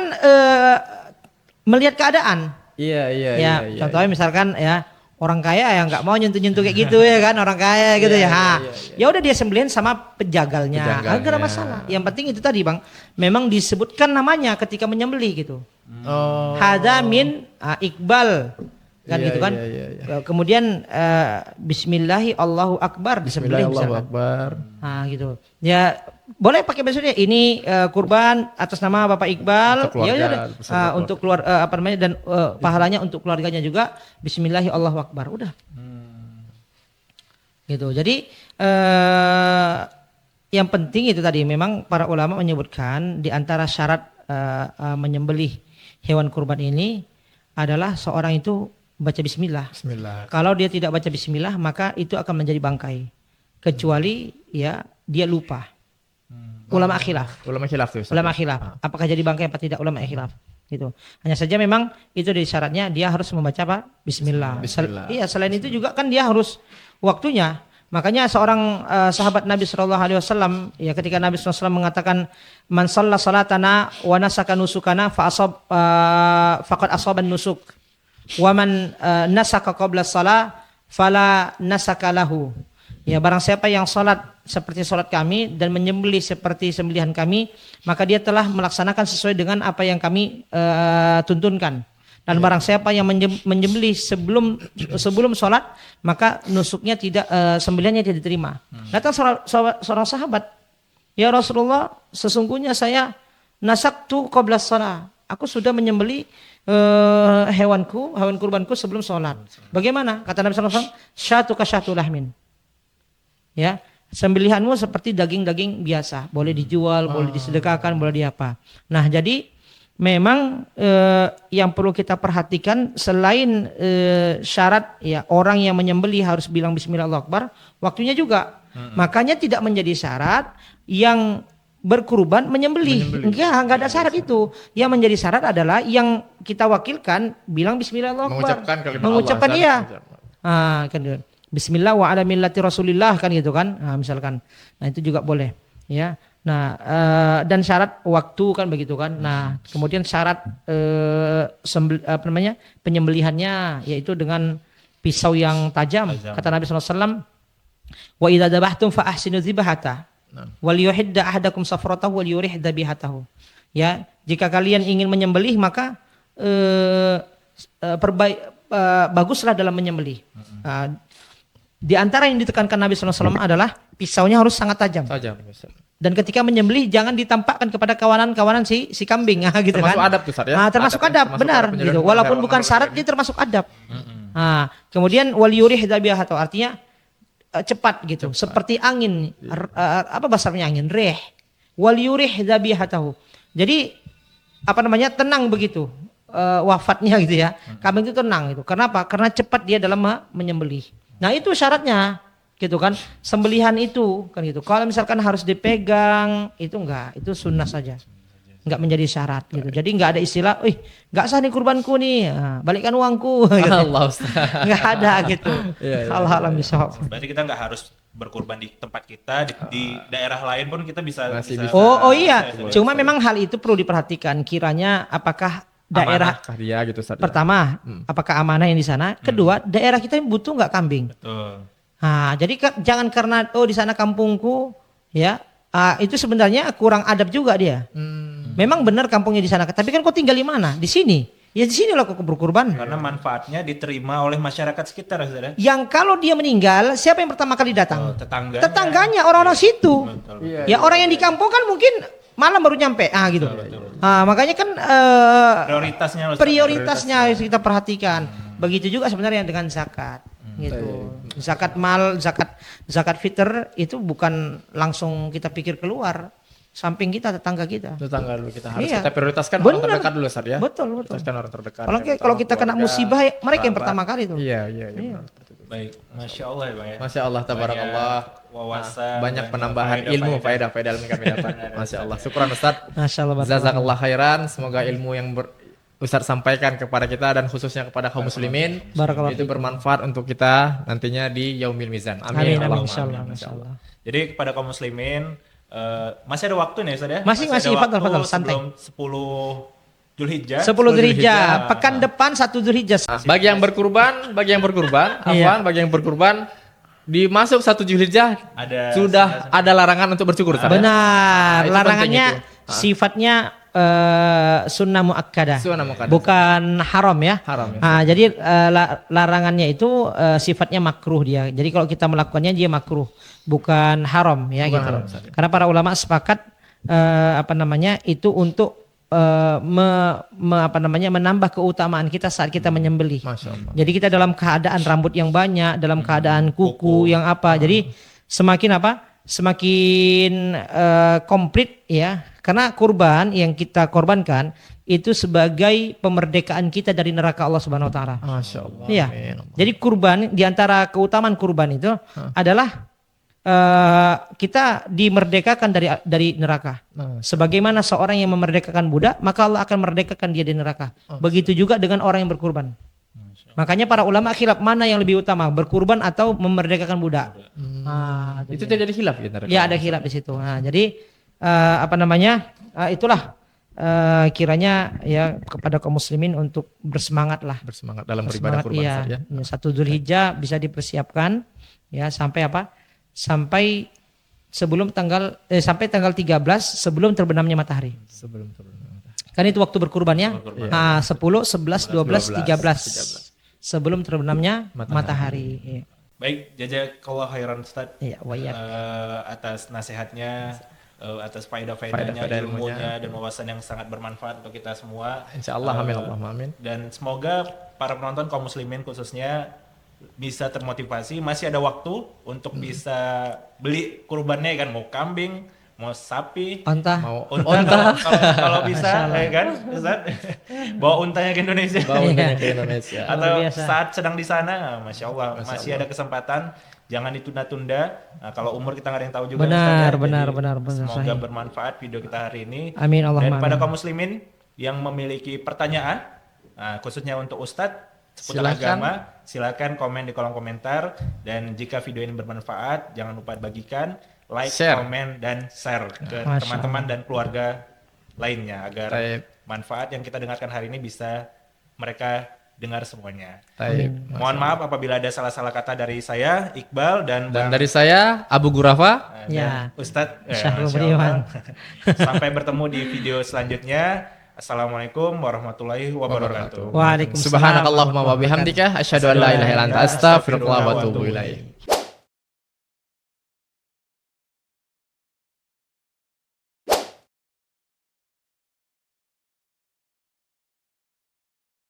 melihat keadaan. Iya iya Ya, iya. contohnya misalkan ya orang kaya yang nggak mau nyentuh-nyentuh kayak gitu ya kan, orang kaya gitu Iya, ya. iya, Ha. iya, Ya udah dia sembelihin sama penjagalnya. Penjagalnya. Enggak ada masalah. Yang penting itu tadi bang, memang disebutkan namanya ketika menyembelih gitu. Oh. Hada min Iqbal kan Iya, gitu kan. iya, iya, iya. Kemudian Bismillahi Allahu Akbar disembelih Bismillahirrahmanirrahim. misalkan. Akbar. Nah gitu. Ya boleh pakai maksudnya ini kurban atas nama Bapak Iqbal. Untuk keluarga, Ya udah. beserta keluarga. Untuk keluar apa namanya dan pahalanya untuk keluarganya juga Bismillahi Allahu Akbar. Udah. Gitu. Jadi yang penting itu tadi memang para ulama menyebutkan di antara syarat menyembelih hewan kurban ini adalah seorang itu baca bismillah. Bismillah. Kalau dia tidak baca bismillah maka itu akan menjadi bangkai. Kecuali ya dia lupa. Ulama khilaf. Ulama khilaf tuh. Ustaz. Ulama khilaf. Apakah jadi bangkai apa tidak ulama khilaf. Gitu. Hanya saja memang itu dari syaratnya dia harus membaca apa? Bismillah. Bismillah. Iya, selain itu juga kan dia harus waktunya. Makanya seorang sahabat Nabi SAW ya ketika Nabi SAW mengatakan man shalla salatana wa nasaka nusukana faqad asaban nusuk wa man nasaka qabla shalah fala nasaka lahu. Ya barang siapa yang salat seperti salat kami dan menyembelih seperti sembelihan kami maka dia telah melaksanakan sesuai dengan apa yang kami tuntunkan. Dan barang siapa yang menyembelih sebelum sholat maka nusuknya tidak sembelihannya tidak diterima. Datang seorang sahabat, ya Rasulullah, sesungguhnya saya nasaktu qabla shalah. Aku sudah menyembelih hewan kurbanku sebelum sholat. Bagaimana? Kata Nabi SAW, syatu ka syatu lahmin. Ya, sembelihanmu seperti daging-daging biasa, boleh dijual, boleh disedekahkan, boleh diapa. Nah, jadi memang yang perlu kita perhatikan selain syarat ya orang yang menyembelih harus bilang Bismillahirrahmanirrahim, waktunya juga. Makanya tidak menjadi syarat yang berkurban menyembelih. Enggak ada syarat itu. Yang menjadi syarat adalah yang kita wakilkan bilang Bismillahirrahmanirrahim. Mengucapkan kalimat iya. Allah. Kan Bismillah wa ala millati Rasulillah kan gitu kan. Nah, misalkan. Nah, itu juga boleh ya. Nah, dan syarat waktu kan begitu kan. Nah, kemudian syarat penyembelihannya yaitu dengan pisau yang tajam. Kata Nabi SAW, wa idza dabahtum fa ahsinu dzibahata wal yuhidda ahadakum safratahu wal yurih dzabihatahu. Ya, jika kalian ingin menyembelih maka baguslah dalam menyembelih. Di antara yang ditekankan Nabi SAW adalah pisaunya harus sangat tajam. Tajam. Dan ketika menyembelih jangan ditampakkan kepada kawanan-kawanan si kambing, gitu Termasuk kan? adab tuh, Ustaz, ya? Termasuk Adab, adab, termasuk benar adab gitu. penyembelihan Walaupun hewan bukan kurban syarat ini. dia termasuk adab. Kemudian wal yurih dzabihatahu artinya cepat gitu, seperti angin. Apa bahasanya angin? Rih. Wal yurih dzabihatahu. Jadi tenang begitu. Wafatnya gitu ya. Kambing itu tenang itu. Kenapa? Karena cepat dia dalam menyembelih. Nah, itu syaratnya gitu kan. Sembelihan itu kan gitu. Kalau misalkan harus dipegang itu enggak, itu sunnah saja. Enggak menjadi syarat gitu. Jadi enggak ada istilah, enggak sah nih kurbanku nih. Balikkan uangku gitu. Allah Ustaz. Enggak ada gitu. Iya, Hal-hal bisawab. Berarti kita nggak harus berkurban di tempat kita, di daerah lain pun kita bisa. Masih bisa. Oh iya, cuma memang hal itu perlu diperhatikan. Kiranya apakah daerah Amanahkah dia gitu Ustaz, ya? pertama, apakah amanah yang di sana? Kedua, daerah kita yang butuh nggak kambing? Betul. Nah, jadi jangan karena di sana kampungku, ya itu sebenarnya kurang adab juga dia. Memang benar kampungnya di sana, tapi kan kau tinggal di mana? Di sini. Ya di sini loh kok berkurban. Karena manfaatnya diterima oleh masyarakat sekitar, Ustaz. Yang kalau dia meninggal, siapa yang pertama kali datang? Tetangganya. Tetangganya, orang-orang situ. Betul. Ya orang yang di kampung kan mungkin malam baru nyampe. Gitu. Makanya kan Prioritasnya, Ustaz. prioritasnya harus kita perhatikan. Begitu juga sebenarnya dengan zakat. Gitu. Zakat mal, zakat fitr itu bukan langsung kita pikir keluar. Samping kita, tetangga kita. Tetangga dulu kita harus Iya. kita prioritaskan orang Benar. terdekat dulu, Ustaz ya. Betul. Prioritaskan orang terdekat. Kalau kita kena keluarga, musibah, mereka yang kerabat. pertama kali tuh. Iya, benar. Baik, Masya Allah ya Bang ya. Masya Allah, tabarakallah. Banyak wawasan, Banyak penambahan ilmu, faedah yang kami dapat. Masya Allah. Syukran Ustaz. Masya Allah. Jazakallah khairan. Semoga ilmu yang Ustaz sampaikan kepada kita dan khususnya kepada kaum muslimin Barakallah itu bermanfaat untuk kita nantinya di Yaumil Mizan. Amin, Allahumma insyaallah. amin. Insyaallah. Jadi kepada kaum muslimin masih ada waktu nih Ustaz ya? Masih, ada fadal, waktu santai. sebelum 10 Dzulhijjah. 10 Dzulhijjah, pekan depan 1 Dzulhijjah. Bagi yang berkurban, Iya. bagi yang berkurban dimasuk 1 Dzulhijjah Ada sudah ada larangan untuk bersyukur. Ustaz, ya? Benar, Nah, itu larangannya penting itu. sifatnya sunnah muakkadah. Sunnah muakkadah. Bukan haram ya. Haram ya. Jadi larangannya itu sifatnya makruh dia. Jadi kalau kita melakukannya dia makruh, bukan haram ya Bukan gitu. haram, Ustaz. Karena para ulama sepakat itu untuk menambah keutamaan kita saat kita menyembelih. Masya Allah. Jadi kita dalam keadaan rambut yang banyak, dalam keadaan kuku yang apa. Jadi semakin semakin komplit ya. Karena kurban yang kita korbankan itu sebagai pemerdekaan kita dari neraka Allah Subhanahu wa taala. Masya Allah. Iya. Amin. Jadi kurban, di antara keutamaan kurban itu adalah kita dimerdekakan dari neraka. Sebagaimana seorang yang memerdekakan budak, maka Allah akan merdekakan dia dari neraka. Begitu juga dengan orang yang berkurban. Makanya para ulama khilaf mana yang lebih utama, berkurban atau memerdekakan budak. Itu terjadi khilaf gitu. Ya ada khilaf di situ. Jadi itulah kiranya ya kepada kaum muslimin untuk bersemangat lah. Bersemangat dalam beribadah kurban. Iya. Ustaz, ya. 1 Dzulhijjah bisa dipersiapkan ya sampai sampai sampai tanggal 13 sebelum terbenamnya matahari. Sebelum turun. Kan itu waktu berkurbannya. 10, 11, 12, 13. Sebelum terbenamnya matahari. Iya. Baik, jazakallah khairan Ustaz. Iya, wayak. Atas nasihatnya, atas faedah-faedahnya, Faedah-faedah ilmunya dan wawasan yang sangat bermanfaat untuk kita semua. Insya Allah, amin, Allahumma amin. Dan semoga para penonton kaum muslimin khususnya bisa termotivasi, masih ada waktu untuk bisa beli kurbannya kan, mau kambing, mau sapi, Unta. Mau unta kalau bisa ya kan Ustaz? Bawa untanya ke Indonesia. bawa ke Indonesia. Atau Luar biasa. saat sedang di sana, Masya Allah, masih ada kesempatan, jangan ditunda-tunda. Nah, kalau umur kita nggak ada yang tahu juga. Benar, Ustaz, ya. benar, Jadi semoga sahih. bermanfaat video kita hari ini. Amin, Allahumma Dan pada amin. kaum muslimin yang memiliki pertanyaan, khususnya untuk Ustadz seputar Silakan. agama, silakan komen di kolom komentar. Dan jika video ini bermanfaat, jangan lupa bagikan, like, Share. komen, dan share ke Masya teman-teman dan keluarga lainnya agar Taib. manfaat yang kita dengarkan hari ini bisa mereka dengar semuanya. Taib. Mohon maaf apabila ada salah-salah kata dari saya, Iqbal, dan Dan Bang dari saya Abu Gurafa. dan Ya. Ustadz Syahrul Masya Beriman. Allah. Sampai bertemu di video selanjutnya. Assalamualaikum warahmatullahi wabarakatuh. Waalaikumsalam. Subhanakallahumma wa bihamdika asyhadu an la ilaha illa anta astaghfiruka wa atubu ilaik.